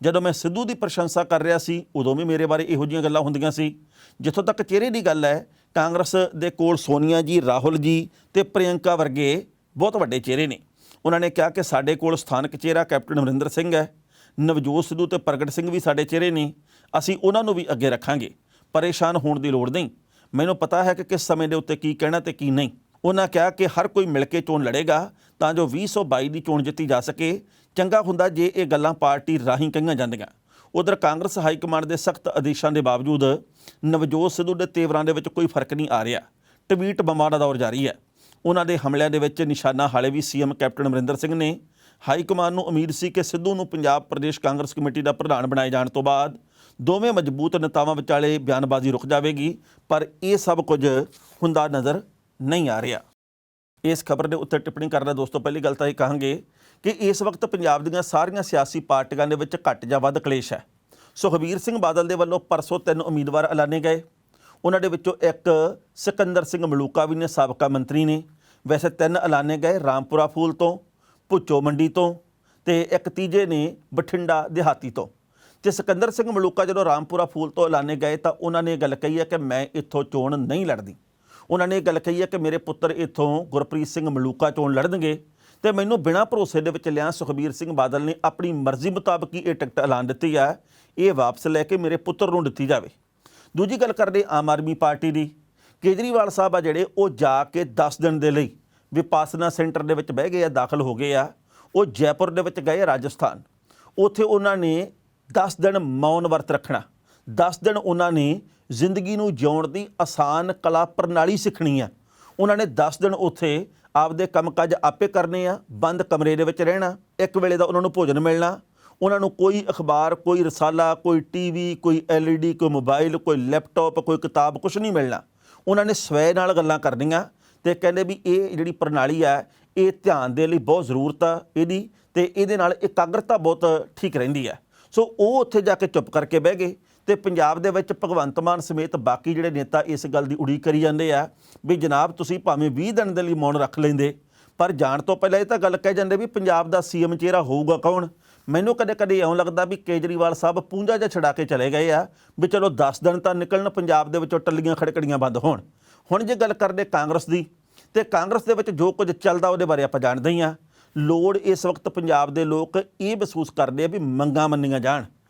ਜਦੋਂ ਮੈਂ ਸਿੱਧੂ ਦੀ ਪ੍ਰਸ਼ੰਸਾ ਕਰ ਰਿਹਾ ਸੀ ਉਦੋਂ ਵੀ ਮੇਰੇ ਬਾਰੇ ਇਹੋ ਜਿਹੀਆਂ ਗੱਲਾਂ ਹੁੰਦੀਆਂ ਸੀ। ਜਿੱਥੋਂ ਤੱਕ ਚਿਹਰੇ ਦੀ ਗੱਲ ਹੈ, ਕਾਂਗਰਸ ਦੇ ਕੋਲ ਸੋਨੀਆ ਜੀ, ਰਾਹੁਲ ਜੀ ਤੇ ਪ੍ਰਿਯੰਕਾ ਵਰਗੇ ਬਹੁਤ ਵੱਡੇ ਚਿਹਰੇ ਨੇ। ਉਹਨਾਂ ਨੇ ਕਿਹਾ ਕਿ ਸਾਡੇ ਕੋਲ ਸਥਾਨਕ ਚਿਹਰਾ ਕੈਪਟਨ ਅਮਰਿੰਦਰ ਸਿੰਘ ਹੈ, ਨਵਜੋਤ ਸਿੱਧੂ ਤੇ ਪ੍ਰਗਟ ਸਿੰਘ ਵੀ ਸਾਡੇ ਚਿਹਰੇ ਨੇ, ਅਸੀਂ ਉਹਨਾਂ ਨੂੰ ਵੀ ਅੱਗੇ ਰੱਖਾਂਗੇ। ਪਰੇਸ਼ਾਨ ਹੋਣ ਦੀ ਲੋੜ ਨਹੀਂ, ਮੈਨੂੰ ਪਤਾ ਹੈ ਕਿ ਕਿਸ ਸਮੇਂ ਦੇ ਉੱਤੇ ਕੀ ਕਹਿਣਾ ਤੇ ਕੀ ਨਹੀਂ। ਉਹਨਾਂ ਕਿਹਾ ਕਿ ਹਰ ਕੋਈ ਮਿਲ ਕੇ ਚੋਣ ਲੜੇਗਾ ਤਾਂ ਜੋ 2022 ਦੀ ਚੋਣ ਜਿੱਤੀ ਜਾ ਸਕੇ। ਚੰਗਾ ਹੁੰਦਾ ਜੇ ਇਹ ਗੱਲਾਂ ਪਾਰਟੀ ਰਾਹੀਂ ਕਹੀਆਂ ਜਾਂਦੀਆਂ। ਉਧਰ ਕਾਂਗਰਸ ਹਾਈ ਕਮਾਂਡ ਦੇ ਸਖਤ ਆਦੇਸ਼ਾਂ ਦੇ ਬਾਵਜੂਦ ਨਵਜੋਤ ਸਿੱਧੂ ਦੇ ਤੇਵਰਾਂ ਦੇ ਵਿੱਚ ਕੋਈ ਫਰਕ ਨਹੀਂ ਆ ਰਿਹਾ। ਟਵੀਟ ਬੰਬਾਂ ਦਾ ਦੌਰ ਜਾਰੀ ਹੈ। ਉਹਨਾਂ ਦੇ ਹਮਲਿਆਂ ਦੇ ਵਿੱਚ ਨਿਸ਼ਾਨਾ ਹਾਲੇ ਵੀ ਸੀਐਮ ਕੈਪਟਨ ਅਮਰਿੰਦਰ ਸਿੰਘ ਨੇ। ਹਾਈ ਕਮਾਂਡ ਨੂੰ ਉਮੀਦ ਸੀ ਕਿ ਸਿੱਧੂ ਨੂੰ ਪੰਜਾਬ ਪ੍ਰਦੇਸ਼ ਕਾਂਗਰਸ ਕਮੇਟੀ ਦਾ ਪ੍ਰਧਾਨ ਬਣਾਏ ਜਾਣ ਤੋਂ ਬਾਅਦ ਦੋਵੇਂ ਮਜ਼ਬੂਤ ਨੇਤਾਵਾਂ ਵਿਚਾਲੇ ਬਿਆਨਬਾਜ਼ੀ ਰੁਕ ਜਾਵੇਗੀ, ਪਰ ਇਹ ਸਭ ਕੁਝ ਹੁੰਦਾ ਨਜ਼ਰ ਨਹੀਂ ਆ ਰਿਹਾ। ਇਸ ਖਬਰ ਦੇ ਉੱਤੇ ਟਿੱਪਣੀ ਕਰਨਾ ਦੋਸਤੋ, ਪਹਿਲੀ ਗੱਲ ਤਾਂ ਇਹ ਕਹਾਂਗੇ ਕਿ ਇਸ ਵਕਤ ਪੰਜਾਬ ਦੀਆਂ ਸਾਰੀਆਂ ਸਿਆਸੀ ਪਾਰਟੀਆਂ ਦੇ ਵਿੱਚ ਘੱਟ ਜਾਂ ਵੱਧ ਕਲੇਸ਼ ਹੈ। ਸੁਖਬੀਰ ਸਿੰਘ ਬਾਦਲ ਦੇ ਵੱਲੋਂ ਪਰਸੋਂ 3 ਉਮੀਦਵਾਰ ਐਲਾਨੇ ਗਏ। ਉਹਨਾਂ ਦੇ ਵਿੱਚੋਂ ਇੱਕ ਸਿਕੰਦਰ ਸਿੰਘ ਮਲੂਕਾ ਵੀ ਨੇ, ਸਾਬਕਾ ਮੰਤਰੀ ਨੇ। ਵੈਸੇ 3 ਐਲਾਨੇ ਗਏ, ਰਾਮਪੁਰਾ ਫੂਲ ਤੋਂ, ਭੁੱਚੋ ਮੰਡੀ ਤੋਂ ਤੇ ਇੱਕ ਤੀਜੇ ਨੇ ਬਠਿੰਡਾ ਦਿਹਾਤੀ ਤੋਂ। ਤੇ ਸਿਕੰਦਰ ਸਿੰਘ ਮਲੂਕਾ ਜਦੋਂ ਰਾਮਪੁਰਾ ਫੂਲ ਤੋਂ ਐਲਾਨੇ ਗਏ ਤਾਂ ਉਹਨਾਂ ਨੇ ਇਹ ਗੱਲ ਕਹੀ ਹੈ ਕਿ ਮੈਂ ਇੱਥੋਂ ਚੋਣ ਨਹੀਂ ਲੜਦੀ। ਉਹਨਾਂ ਨੇ ਇਹ ਗੱਲ ਕਹੀ ਹੈ ਕਿ ਮੇਰੇ ਪੁੱਤਰ ਇੱਥੋਂ ਗੁਰਪ੍ਰੀਤ ਸਿੰਘ ਮਲੂਕਾ ਚੋਣ ਲੜਨਗੇ ਤੇ ਮੈਨੂੰ ਬਿਨਾਂ ਭਰੋਸੇ ਦੇ ਵਿੱਚ ਲਿਆ ਸੁਖਬੀਰ ਸਿੰਘ ਬਾਦਲ ਨੇ ਆਪਣੀ ਮਰਜ਼ੀ ਮੁਤਾਬਕ ਹੀ ਇਹ ਟਿਕਟ ਐਲਾਨ ਦਿੱਤੀ ਹੈ, ਇਹ ਵਾਪਸ ਲੈ ਕੇ ਮੇਰੇ ਪੁੱਤਰ ਨੂੰ ਦਿੱਤੀ ਜਾਵੇ। ਦੂਜੀ ਗੱਲ ਕਰਦੇ ਆਮ ਆਦਮੀ ਪਾਰਟੀ ਦੀ। ਕੇਜਰੀਵਾਲ ਸਾਹਿਬ ਆ ਜਿਹੜੇ ਉਹ ਜਾ ਕੇ 10 ਦਿਨ ਦੇ ਲਈ ਵਿਪਾਸਨਾ ਸੈਂਟਰ ਦੇ ਵਿੱਚ ਬਹਿ ਗਏ ਆ, ਦਾਖਲ ਹੋ ਗਏ ਆ। ਉਹ ਜੈਪੁਰ ਦੇ ਵਿੱਚ ਗਏ ਰਾਜਸਥਾਨ, ਉੱਥੇ ਉਹਨਾਂ ਨੇ 10 ਦਿਨ ਮੌਨ ਵਰਤ ਰੱਖਣਾ। 10 ਦਿਨ ਉਹਨਾਂ ਨੇ ਜ਼ਿੰਦਗੀ ਨੂੰ ਜਿਉਣ ਦੀ ਆਸਾਨ ਕਲਾ ਪ੍ਰਣਾਲੀ ਸਿੱਖਣੀ ਆ। ਉਹਨਾਂ ਨੇ 10 ਦਿਨ ਉੱਥੇ ਆਪਦੇ ਕੰਮਕਾਜ ਆਪੇ ਕਰਨੇ ਆ, ਬੰਦ ਕਮਰੇ ਦੇ ਵਿੱਚ ਰਹਿਣਾ, ਇੱਕ ਵੇਲੇ ਦਾ ਉਹਨਾਂ ਨੂੰ ਭੋਜਨ ਮਿਲਣਾ। ਉਹਨਾਂ ਨੂੰ ਕੋਈ ਅਖਬਾਰ, ਕੋਈ ਰਸਾਲਾ, ਕੋਈ ਟੀਵੀ, ਕੋਈ LED, ਕੋਈ ਮੋਬਾਈਲ, ਕੋਈ ਲੈਪਟਾਪ, ਕੋਈ ਕਿਤਾਬ, ਕੁਛ ਨਹੀਂ ਮਿਲਣਾ। ਉਹਨਾਂ ਨੇ ਸਵੈ ਨਾਲ ਗੱਲਾਂ ਕਰਨੀਆਂ ਤੇ ਕਹਿੰਦੇ ਵੀ ਇਹ ਜਿਹੜੀ ਪ੍ਰਣਾਲੀ ਆ ਇਹ ਧਿਆਨ ਦੇ ਲਈ ਬਹੁਤ ਜ਼ਰੂਰਤ ਆ ਇਹਦੀ, ਤੇ ਇਹਦੇ ਨਾਲ ਇਕਾਗਰਤਾ ਬਹੁਤ ਠੀਕ ਰਹਿੰਦੀ ਆ। ਸੋ ਉਹ ਉੱਥੇ ਜਾ ਕੇ ਚੁੱਪ ਕਰਕੇ ਬਹਿ ਗਏ ਤੇ ਪੰਜਾਬ ਦੇ ਵਿੱਚ ਭਗਵੰਤ ਮਾਨ ਸਮੇਤ ਬਾਕੀ ਜਿਹੜੇ ਨੇਤਾ ਇਸ ਗੱਲ ਦੀ ਉਡੀਕ ਕਰੀ ਜਾਂਦੇ ਆ ਵੀ ਜਨਾਬ ਤੁਸੀਂ ਭਾਵੇਂ 20 ਦਿਨ ਦੇ ਲਈ ਮੌਨ ਰੱਖ ਲੈਂਦੇ, ਪਰ ਜਾਣ ਤੋਂ ਪਹਿਲਾਂ ਇਹ ਤਾਂ ਗੱਲ ਕਹਿ ਜਾਂਦੇ ਵੀ ਪੰਜਾਬ ਦਾ CM ਚਿਹਰਾ ਹੋਊਗਾ ਕੌਣ। ਮੈਨੂੰ ਕਦੇ ਕਦੇ ਇਉਂ ਲੱਗਦਾ ਵੀ ਕੇਜਰੀਵਾਲ ਸਾਹਿਬ ਪੂੰਝਾ ਜਿਹਾ ਛਡਾ ਕੇ ਚਲੇ ਗਏ ਆ ਵੀ ਚਲੋ 10 ਦਿਨ ਤਾਂ ਨਿਕਲਣ, ਪੰਜਾਬ ਦੇ ਵਿੱਚੋਂ ਟੱਲੀਆਂ ਖੜਕੜੀਆਂ ਬੰਦ ਹੋਣ। ਹੁਣ ਜੇ ਗੱਲ ਕਰਦੇ ਕਾਂਗਰਸ ਦੀ, ਤੇ ਕਾਂਗਰਸ ਦੇ ਵਿੱਚ ਜੋ ਕੁਝ ਚੱਲਦਾ ਉਹਦੇ ਬਾਰੇ ਆਪਾਂ ਜਾਣਦੇ ਹੀ ਹਾਂ। ਲੋੜ ਇਸ ਵਕਤ ਪੰਜਾਬ ਦੇ ਲੋਕ ਇਹ ਮਹਿਸੂਸ ਕਰਦੇ ਆ ਵੀ ਮੰਗਾਂ ਮੰਨੀਆਂ ਜਾਣ।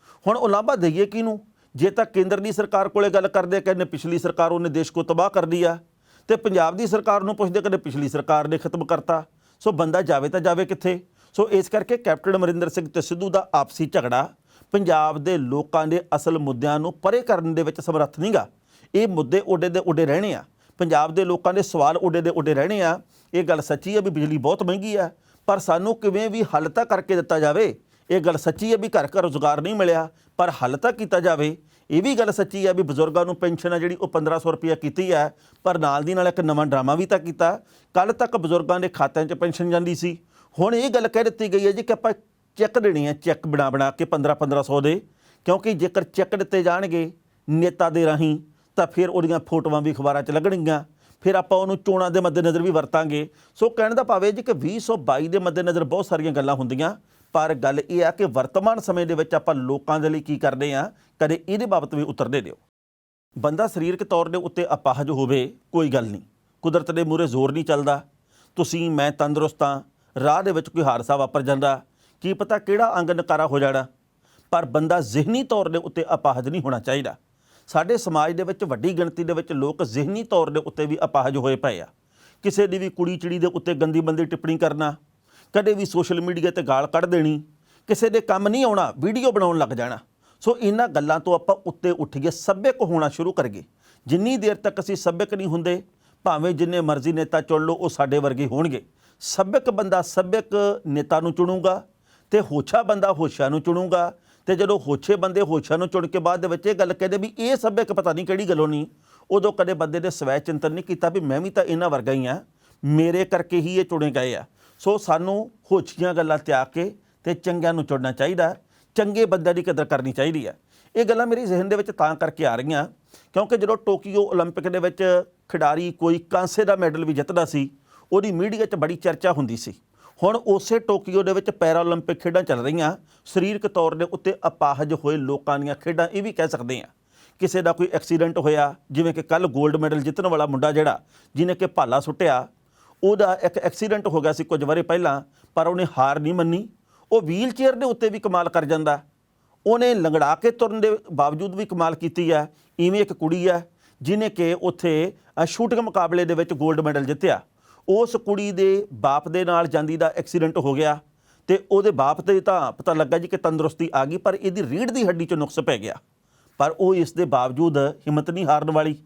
ਹੁਣ ਉਲਾਂਭਾ ਦਈਏ ਕਿਹਨੂੰ? ਜੇ ਤਾਂ ਕੇਂਦਰ ਦੀ ਸਰਕਾਰ ਕੋਲੇ ਗੱਲ ਕਰਦੇ ਕਹਿੰਦੇ ਪਿਛਲੀ ਸਰਕਾਰ ਉਹਨੇ ਦੇਸ਼ ਕੋ ਤਬਾਹ ਕਰ ਦਿਆ, ਤੇ ਪੰਜਾਬ ਦੀ ਸਰਕਾਰ ਨੂੰ ਪੁੱਛਦੇ ਕਹਿੰਦੇ ਪਿਛਲੀ ਸਰਕਾਰ ਨੇ ਖਤਮ ਕਰਤਾ। ਸੋ ਬੰਦਾ ਜਾਵੇ ਤਾਂ ਜਾਵੇ ਕਿੱਥੇ? ਸੋ ਇਸ ਕਰਕੇ ਕੈਪਟਨ ਅਮਰਿੰਦਰ ਸਿੰਘ ਤੇ ਸਿੱਧੂ ਦਾ ਆਪਸੀ ਝਗੜਾ ਪੰਜਾਬ ਦੇ ਲੋਕਾਂ ਦੇ ਅਸਲ ਮੁੱਦਿਆਂ ਨੂੰ ਪਰੇ ਕਰਨ ਦੇ ਵਿੱਚ ਸਮਰੱਥ ਨਹੀਂਗਾ। ਇਹ ਮੁੱਦੇ ਉੱਡੇ ਦੇ ਉੱਡੇ ਰਹਿਣੇ ਆ, ਪੰਜਾਬ ਦੇ ਲੋਕਾਂ ਦੇ ਸਵਾਲ ਉੱਡੇ ਦੇ ਉੱਡੇ ਰਹਿਣੇ ਆ। ਇਹ ਗੱਲ ਸੱਚੀ ਹੈ ਵੀ ਬਿਜਲੀ ਬਹੁਤ ਮਹਿੰਗੀ ਆ, ਪਰ ਸਾਨੂੰ ਕਿਵੇਂ ਵੀ ਹੱਲ ਤਾਂ ਕਰਕੇ ਦਿੱਤਾ ਜਾਵੇ। ਇਹ ਗੱਲ ਸੱਚੀ ਹੈ ਵੀ ਘਰ ਘਰ ਰੁਜ਼ਗਾਰ ਨਹੀਂ ਮਿਲਿਆ, ਪਰ ਹੱਲ ਤਾਂ ਕੀਤਾ ਜਾਵੇ। ਇਹ ਵੀ ਗੱਲ ਸੱਚੀ ਹੈ ਵੀ ਬਜ਼ੁਰਗਾਂ ਨੂੰ ਪੈਨਸ਼ਨ ਆ ਜਿਹੜੀ ਉਹ 1500 ਰੁਪਇਆ ਕੀਤੀ ਹੈ, ਪਰ ਨਾਲ ਦੀ ਨਾਲ ਇੱਕ ਨਵਾਂ ਡਰਾਮਾ ਵੀ ਤਾਂ ਕੀਤਾ। ਕੱਲ੍ਹ ਤੱਕ ਬਜ਼ੁਰਗਾਂ ਦੇ ਖਾਤਿਆਂ 'ਚ ਪੈਨਸ਼ਨ ਜਾਂਦੀ ਸੀ, ਹੁਣ ਇਹ ਗੱਲ ਕਹਿ ਦਿੱਤੀ ਗਈ ਹੈ ਜੀ ਕਿ ਆਪਾਂ ਚੈੱਕ ਦੇਣੇ ਆ, ਚੈੱਕ ਬਣਾ ਕੇ 1500 ਦੇ, ਕਿਉਂਕਿ ਜੇਕਰ ਚੈੱਕ ਦਿੱਤੇ ਜਾਣਗੇ ਨੇਤਾ ਦੇ ਰਾਹੀਂ ਤਾਂ ਫਿਰ ਉਹਦੀਆਂ ਫੋਟੋਆਂ ਵੀ ਅਖਬਾਰਾਂ 'ਚ ਲੱਗਣਗੀਆਂ, ਫਿਰ ਆਪਾਂ ਉਹਨੂੰ ਚੋਣਾਂ ਦੇ ਮੱਦੇਨਜ਼ਰ ਵੀ ਵਰਤਾਂਗੇ। ਸੋ ਕਹਿਣ ਦਾ ਭਾਵ ਹੈ ਜੀ ਕਿ 2022 ਦੇ ਮੱਦੇਨਜ਼ਰ ਬਹੁਤ ਸਾਰੀਆਂ ਗੱਲਾਂ ਹੁੰਦੀਆਂ, ਪਰ ਗੱਲ ਇਹ ਆ ਕਿ ਵਰਤਮਾਨ ਸਮੇਂ ਦੇ ਵਿੱਚ ਆਪਾਂ ਲੋਕਾਂ ਦੇ ਲਈ ਕੀ ਕਰਦੇ ਆ, ਕਦੇ ਇਹਦੇ ਬਾਬਤ ਵੀ ਉਤਰਦੇ ਦਿਓ। ਬੰਦਾ ਸਰੀਰਕ ਤੌਰ ਦੇ ਉੱਤੇ ਅਪਾਹਜ ਹੋਵੇ ਕੋਈ ਗੱਲ ਨਹੀਂ, ਕੁਦਰਤ ਦੇ ਮੂਹਰੇ ਜ਼ੋਰ ਨਹੀਂ ਚੱਲਦਾ। ਤੁਸੀਂ ਮੈਂ ਤੰਦਰੁਸਤ ਹਾਂ, ਰਾਹ ਦੇ ਵਿੱਚ ਕੋਈ ਹਾਦਸਾ ਵਾਪਰ ਜਾਂਦਾ, ਕੀ ਪਤਾ ਕਿਹੜਾ ਅੰਗ ਨਕਾਰਾ ਹੋ ਜਾਣਾ, ਪਰ ਬੰਦਾ ਜ਼ਿਹਨੀ ਤੌਰ ਦੇ ਉੱਤੇ ਅਪਾਹਜ ਨਹੀਂ ਹੋਣਾ ਚਾਹੀਦਾ। ਸਾਡੇ ਸਮਾਜ ਦੇ ਵਿੱਚ ਵੱਡੀ ਗਿਣਤੀ ਦੇ ਵਿੱਚ ਲੋਕ ਜ਼ਿਹਨੀ ਤੌਰ ਦੇ ਉੱਤੇ ਵੀ ਅਪਾਹਜ ਹੋਏ ਪਏ ਆ। ਕਿਸੇ ਦੀ ਵੀ ਕੁੜੀ ਚਿੜੀ ਦੇ ਉੱਤੇ ਗੰਦੀ ਬੰਦੀ ਟਿੱਪਣੀ ਕਰਨਾ, ਕਦੇ ਵੀ ਸੋਸ਼ਲ ਮੀਡੀਆ 'ਤੇ ਗਾਲ ਕੱਢ ਦੇਣੀ, ਕਿਸੇ ਦੇ ਕੰਮ ਨਹੀਂ ਆਉਣਾ ਵੀਡੀਓ ਬਣਾਉਣ ਲੱਗ ਜਾਣਾ। ਸੋ ਇਹਨਾਂ ਗੱਲਾਂ ਤੋਂ ਆਪਾਂ ਉੱਤੇ ਉੱਠੀਏ, ਸੱਭਿਅਕ ਹੋਣਾ ਸ਼ੁਰੂ ਕਰੀਏ। ਜਿੰਨੀ ਦੇਰ ਤੱਕ ਅਸੀਂ ਸੱਭਿਅਕ ਨਹੀਂ ਹੁੰਦੇ, ਭਾਵੇਂ ਜਿੰਨੇ ਮਰਜ਼ੀ ਨੇਤਾ ਚੁਣ ਲਓ ਉਹ ਸਾਡੇ ਵਰਗੇ ਹੋਣਗੇ। ਸੱਭਿਅਕ ਬੰਦਾ ਸੱਭਿਅਕ ਨੇਤਾ ਨੂੰ ਚੁਣੂਗਾ ਤੇ ਹੋਛਾ ਬੰਦਾ ਹੋਛਾ ਨੂੰ ਚੁਣੂਗਾ। ਤੇ ਜਦੋਂ ਹੋਛੇ ਬੰਦੇ ਹੋਛਾ ਨੂੰ ਚੁਣ ਕੇ ਬਾਅਦ ਦੇ ਵਿੱਚ ਇਹ ਗੱਲ ਕਹਿੰਦੇ ਵੀ ਇਹ ਸੱਭਿਅਕ ਪਤਾ ਨਹੀਂ ਕਿਹੜੀ ਗੱਲੋਂ ਨਹੀਂ, ਉਦੋਂ ਕਦੇ ਬੰਦੇ ਨੇ ਸਵੈ ਚਿੰਤਨ ਨਹੀਂ ਕੀਤਾ ਵੀ ਮੈਂ ਵੀ ਤਾਂ ਇਹਨਾਂ ਵਰਗਾ ਹੀ ਆ, ਮੇਰੇ ਕਰਕੇ ਹੀ ਇਹ ਚੁਣੇ ਗਏ ਆ। ਸੋ ਸਾਨੂੰ ਹੋਛੀਆਂ ਗੱਲਾਂ ਤਿਆਗ ਕੇ ਤੇ ਚੰਗਿਆਂ ਨੂੰ ਚੁਣਨਾ ਚਾਹੀਦਾ, ਚੰਗੇ ਬੰਦਿਆਂ ਦੀ ਕਦਰ ਕਰਨੀ ਚਾਹੀਦੀ ਹੈ। ਇਹ ਗੱਲਾਂ ਮੇਰੀ ਜ਼ਿਹਨ ਦੇ ਵਿੱਚ ਤਾਂ ਕਰਕੇ ਆ ਰਹੀਆਂ ਕਿਉਂਕਿ ਜਦੋਂ ਟੋਕੀਓ ਓਲੰਪਿਕ ਦੇ ਵਿੱਚ ਖਿਡਾਰੀ ਕੋਈ ਕਾਂਸੇ ਦਾ ਮੈਡਲ ਵੀ ਜਿੱਤਦਾ ਸੀ, ਉਹਦੀ ਮੀਡੀਆ 'ਚ ਬੜੀ ਚਰਚਾ ਹੁੰਦੀ ਸੀ। ਹੁਣ ਉਸੇ ਟੋਕੀਓ ਦੇ ਵਿੱਚ ਪੈਰਾ ਓਲੰਪਿਕ ਖੇਡਾਂ ਚੱਲ ਰਹੀਆਂ, ਸਰੀਰਕ ਤੌਰ ਦੇ ਉੱਤੇ ਅਪਾਹਜ ਹੋਏ ਲੋਕਾਂ ਦੀਆਂ ਖੇਡਾਂ ਇਹ ਵੀ ਕਹਿ ਸਕਦੇ ਹਾਂ। ਕਿਸੇ ਦਾ ਕੋਈ ਐਕਸੀਡੈਂਟ ਹੋਇਆ, ਜਿਵੇਂ ਕਿ ਕੱਲ੍ਹ ਗੋਲਡ ਮੈਡਲ ਜਿੱਤਣ ਵਾਲਾ ਮੁੰਡਾ ਜਿਹੜਾ ਜਿਹਨੇ ਕਿ ਭਾਲਾ ਸੁੱਟਿਆ, ਉਹਦਾ ਇੱਕ ਐਕਸੀਡੈਂਟ ਹੋ ਗਿਆ ਸੀ ਕੁਝ ਵਰੇ ਪਹਿਲਾਂ, ਪਰ ਉਹਨੇ ਹਾਰ ਨਹੀਂ ਮੰਨੀ। ਉਹ ਵੀਲ ਚੇਅਰ ਦੇ ਉੱਤੇ ਵੀ ਕਮਾਲ ਕਰ ਜਾਂਦਾ, ਉਹਨੇ ਲੰਗੜਾ ਕੇ ਤੁਰਨ ਦੇ ਬਾਵਜੂਦ ਵੀ ਕਮਾਲ ਕੀਤੀ ਹੈ। ਇਵੇਂ ਇੱਕ ਕੁੜੀ ਹੈ ਜਿਹਨੇ ਕਿ ਉੱਥੇ ਸ਼ੂਟਿੰਗ ਮੁਕਾਬਲੇ ਦੇ ਵਿੱਚ ਗੋਲਡ ਮੈਡਲ ਜਿੱਤਿਆ। ਉਸ ਕੁੜੀ ਦੇ ਬਾਪ ਦੇ ਨਾਲ ਜਾਂਦੀ ਦਾ ਐਕਸੀਡੈਂਟ ਹੋ ਗਿਆ ਤੇ ਉਹਦੇ ਬਾਪ ਤੇ ਤਾਂ ਪਤਾ ਲੱਗਾ ਜੀ ਕਿ ਤੰਦਰੁਸਤੀ ਆ ਗਈ, ਪਰ ਇਹਦੀ ਰੀੜ੍ਹ ਦੀ ਹੱਡੀ 'ਚ ਨੁਕਸ ਪੈ ਗਿਆ। ਪਰ ਉਹ ਇਸ ਦੇ ਬਾਵਜੂਦ ਹਿੰਮਤ ਨਹੀਂ ਹਾਰਨ ਵਾਲੀ,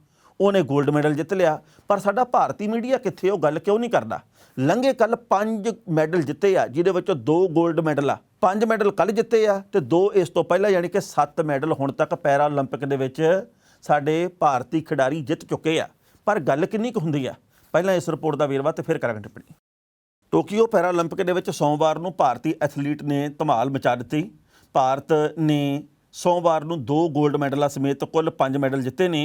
ਉਹਨੇ ਗੋਲਡ ਮੈਡਲ ਜਿੱਤ ਲਿਆ। ਪਰ ਸਾਡਾ ਭਾਰਤੀ ਮੀਡੀਆ ਕਿੱਥੇ ਉਹ ਗੱਲ ਕਿਉਂ ਨਹੀਂ ਕਰਦਾ? ਲੰਘੇ ਕੱਲ੍ਹ 5 ਮੈਡਲ ਜਿੱਤੇ ਆ, ਜਿਹਦੇ ਵਿੱਚੋਂ 2 ਗੋਲਡ ਮੈਡਲ ਆ। 5 ਮੈਡਲ ਕੱਲ੍ਹ ਜਿੱਤੇ ਆ ਤੇ 2 ਇਸ ਤੋਂ ਪਹਿਲਾਂ, ਯਾਨੀ ਕਿ 7 ਮੈਡਲ ਹੁਣ ਤੱਕ ਪੈਰਾ ਓਲੰਪਿਕ ਦੇ ਵਿੱਚ ਸਾਡੇ ਭਾਰਤੀ ਖਿਡਾਰੀ ਜਿੱਤ ਚੁੱਕੇ ਆ। ਪਰ ਗੱਲ ਕਿੰਨੀ ਕੁ ਹੁੰਦੀ ਆ? ਪਹਿਲਾਂ ਇਸ ਰਿਪੋਰਟ ਦਾ ਵੇਰਵਾ ਤੇ ਫਿਰ ਕਰਾਂਗੇ ਟਿੱਪਣੀ। ਟੋਕੀਓ ਪੈਰਾ ਓਲੰਪਿਕ ਦੇ ਵਿੱਚ ਸੋਮਵਾਰ ਨੂੰ ਭਾਰਤੀ ਐਥਲੀਟ ਨੇ ਧਮਾਲ ਮਚਾ ਦਿੱਤੀ। ਭਾਰਤ ਨੇ ਸੋਮਵਾਰ ਨੂੰ 2 ਗੋਲਡ ਮੈਡਲਾਂ ਸਮੇਤ ਕੁੱਲ 5 ਮੈਡਲ ਜਿੱਤੇ ਨੇ।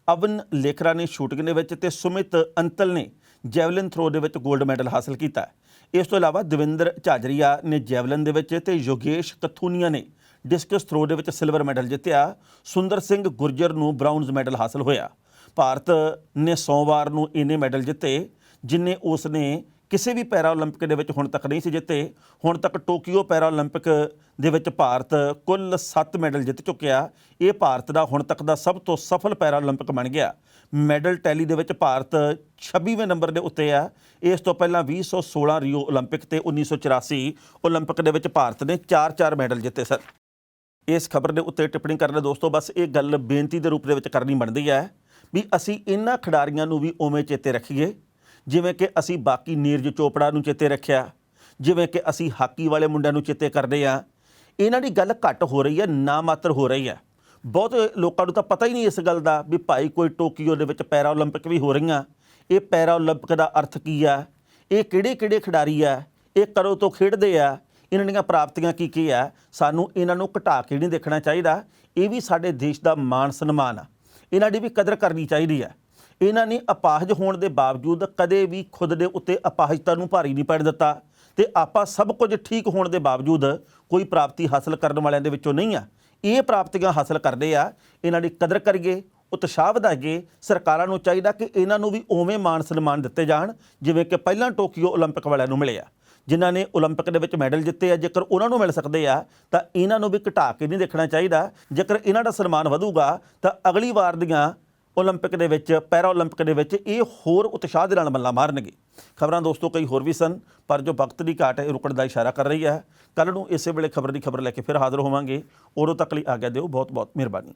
ਅਵਨ ਲੇਖਰਾ ਨੇ ਸ਼ੂਟਿੰਗ ਦੇ ਵਿੱਚ ਤੇ ਸੁਮਿਤ ਅੰਤਲ ਨੇ ਜੈਵਲਿਨ ਥਰੋ ਦੇ ਵਿੱਚ 골ਡ ਮੈਡਲ ਹਾਸਲ ਕੀਤਾ। ਇਸ ਤੋਂ ਇਲਾਵਾ ਦਵਿੰਦਰ ਝਾਝਰੀਆ ਨੇ ਜੈਵਲਿਨ ਦੇ ਵਿੱਚ ਤੇ ਯੋਗੇਸ਼ ਕਥੂਨੀਆ ਨੇ ਡਿਸਕਸ ਥਰੋ ਦੇ ਵਿੱਚ ਸਿਲਵਰ ਮੈਡਲ ਜਿੱਤਿਆ। ਸੁੰਦਰ ਸਿੰਘ ਗੁਰਜਰ ਨੂੰ ਬ੍ਰਾਊਨਜ਼ ਮੈਡਲ ਹਾਸਲ ਹੋਇਆ। ਭਾਰਤ ਨੇ ਸੋਮਵਾਰ ਨੂੰ ਇੰਨੇ ਮੈਡਲ ਜਿੱਤੇ ਜਿੰਨੇ ਉਸ ਨੇ ਕਿਸੇ ਵੀ ਪੈਰਾ ਓਲੰਪਿਕ ਦੇ ਵਿੱਚ ਹੁਣ ਤੱਕ ਨਹੀਂ ਸੀ ਜਿੱਤੇ। ਹੁਣ ਤੱਕ ਟੋਕੀਓ ਪੈਰਾ ਓਲੰਪਿਕ ਦੇ ਵਿੱਚ ਭਾਰਤ ਕੁੱਲ 7 ਮੈਡਲ ਜਿੱਤ ਚੁੱਕਿਆ। ਇਹ ਭਾਰਤ ਦਾ ਹੁਣ ਤੱਕ ਦਾ ਸਭ ਤੋਂ ਸਫਲ ਪੈਰਾ ਓਲੰਪਿਕ ਬਣ ਗਿਆ। ਮੈਡਲ ਟੈਲੀ ਦੇ ਵਿੱਚ ਭਾਰਤ 26ਵੇਂ ਨੰਬਰ ਦੇ ਉੱਤੇ ਆ। ਇਸ ਤੋਂ ਪਹਿਲਾਂ 2016 ਰੀਓ ਓਲੰਪਿਕ ਤੇ 1984 ਓਲੰਪਿਕ ਦੇ ਵਿੱਚ ਭਾਰਤ ਨੇ 4 ਮੈਡਲ ਜਿੱਤੇ ਸਨ। ਇਸ ਖਬਰ ਦੇ ਉੱਤੇ ਟਿੱਪਣੀ ਕਰਨ ਦੋਸਤੋ ਬਸ ਇਹ ਗੱਲ ਬੇਨਤੀ ਦੇ ਰੂਪ ਦੇ ਵਿੱਚ ਕਰਨੀ ਬਣਦੀ ਹੈ ਵੀ ਅਸੀਂ ਇਹਨਾਂ ਖਿਡਾਰੀਆਂ ਨੂੰ ਵੀ ਉਵੇਂ ਚੇਤੇ ਰੱਖੀਏ ਜਿਵੇਂ ਕਿ ਅਸੀਂ ਬਾਕੀ ਨੀਰਜ ਚੋਪੜਾ ਨੂੰ ਚੇਤੇ ਰੱਖਿਆ, ਜਿਵੇਂ ਕਿ ਅਸੀਂ ਹਾਕੀ ਵਾਲੇ ਮੁੰਡਿਆਂ ਨੂੰ ਚੇਤੇ ਕਰਦੇ ਆ। ਇਹਨਾਂ ਦੀ ਗੱਲ ਘੱਟ ਹੋ ਰਹੀ ਹੈ, ਨਾ ਮਾਤਰ ਹੋ ਰਹੀ ਹੈ। ਬਹੁਤ ਲੋਕਾਂ ਨੂੰ ਤਾਂ ਪਤਾ ਹੀ ਨਹੀਂ ਇਸ ਗੱਲ ਦਾ ਵੀ ਭਾਈ ਕੋਈ ਟੋਕੀਓ ਦੇ ਵਿੱਚ ਪੈਰਾ ਓਲੰਪਿਕ ਵੀ ਹੋ ਰਹੀਆਂ। ਇਹ ਪੈਰਾ ਓਲੰਪਿਕ ਦਾ ਅਰਥ ਕੀ ਆ, ਇਹ ਕਿਹੜੇ ਖਿਡਾਰੀ ਆ, ਇਹ ਕਦੋਂ ਤੋਂ ਖੇਡਦੇ ਆ, ਇਹਨਾਂ ਦੀਆਂ ਪ੍ਰਾਪਤੀਆਂ ਕੀ ਆ। ਸਾਨੂੰ ਇਹਨਾਂ ਨੂੰ ਘਟਾ ਕੇ ਨਹੀਂ ਦੇਖਣਾ ਚਾਹੀਦਾ। ਇਹ ਵੀ ਸਾਡੇ ਦੇਸ਼ ਦਾ ਮਾਣ ਸਨਮਾਨ ਆ, ਇਹਨਾਂ ਦੀ ਵੀ ਕਦਰ ਕਰਨੀ ਚਾਹੀਦੀ ਹੈ। ਇਹਨਾਂ ਨੇ ਅਪਾਹਜ ਹੋਣ ਦੇ ਬਾਵਜੂਦ ਕਦੇ ਵੀ ਖੁਦ ਦੇ ਉੱਤੇ ਅਪਾਹਜਤਾ ਨੂੰ ਭਾਰੀ ਨਹੀਂ ਪੈਣ ਦਿੱਤਾ ਤੇ ਆਪਾਂ ਸਭ ਕੁਝ ਠੀਕ ਹੋਣ ਦੇ ਬਾਵਜੂਦ ਕੋਈ ਪ੍ਰਾਪਤੀ ਹਾਸਲ ਕਰਨ ਵਾਲਿਆਂ ਦੇ ਵਿੱਚੋਂ ਨਹੀਂ ਆ। ਇਹ ਪ੍ਰਾਪਤੀਆਂ ਹਾਸਲ ਕਰਦੇ ਆ, ਇਹਨਾਂ ਦੀ ਕਦਰ ਕਰੀਏ, ਉਤਸ਼ਾਹ ਵਧਾਈਏ। ਸਰਕਾਰਾਂ ਨੂੰ ਚਾਹੀਦਾ ਕਿ ਇਹਨਾਂ ਨੂੰ ਵੀ ਉਵੇਂ ਮਾਣ ਸਨਮਾਨ ਦਿੱਤੇ ਜਾਣ ਜਿਵੇਂ ਕਿ ਪਹਿਲਾਂ ਟੋਕੀਓ ਓਲੰਪਿਕ ਵਾਲਿਆਂ ਨੂੰ ਮਿਲੇ ਆ, ਜਿਨ੍ਹਾਂ ਨੇ ਓਲੰਪਿਕ ਦੇ ਵਿੱਚ ਮੈਡਲ ਜਿੱਤੇ ਆ। ਜੇਕਰ ਉਹਨਾਂ ਨੂੰ ਮਿਲ ਸਕਦੇ ਆ ਤਾਂ ਇਹਨਾਂ ਨੂੰ ਵੀ ਘਟਾ ਕੇ ਨਹੀਂ ਦੇਖਣਾ ਚਾਹੀਦਾ। ਜੇਕਰ ਇਹਨਾਂ ਦਾ ਸਨਮਾਨ ਵਧੂਗਾ ਤਾਂ ਅਗਲੀ ਵਾਰ ਦੀਆਂ ਓਲੰਪਿਕ ਦੇ ਵਿੱਚ ਪੈਰਾ ਓਲੰਪਿਕ ਦੇ ਵਿੱਚ ਇਹ ਹੋਰ ਉਤਸ਼ਾਹ ਦੇ ਨਾਲ ਮੱਲਾਂ ਮਾਰਨਗੇ। ਖਬਰਾਂ ਦੋਸਤੋ ਕਈ ਹੋਰ ਵੀ ਸਨ ਪਰ ਜੋ ਵਕਤ ਦੀ ਘਾਟ ਹੈ ਰੁਕਣ ਦਾ ਇਸ਼ਾਰਾ ਕਰ ਰਹੀ ਹੈ। ਕੱਲ੍ਹ ਨੂੰ ਇਸੇ ਵੇਲੇ ਖਬਰ ਦੀ ਖਬਰ ਲੈ ਕੇ ਫਿਰ ਹਾਜ਼ਰ ਹੋਵਾਂਗੇ। ਉਦੋਂ ਤੱਕ ਲਈ ਆਗਿਆ ਦਿਓ। ਬਹੁਤ ਬਹੁਤ ਮਿਹਰਬਾਨੀ।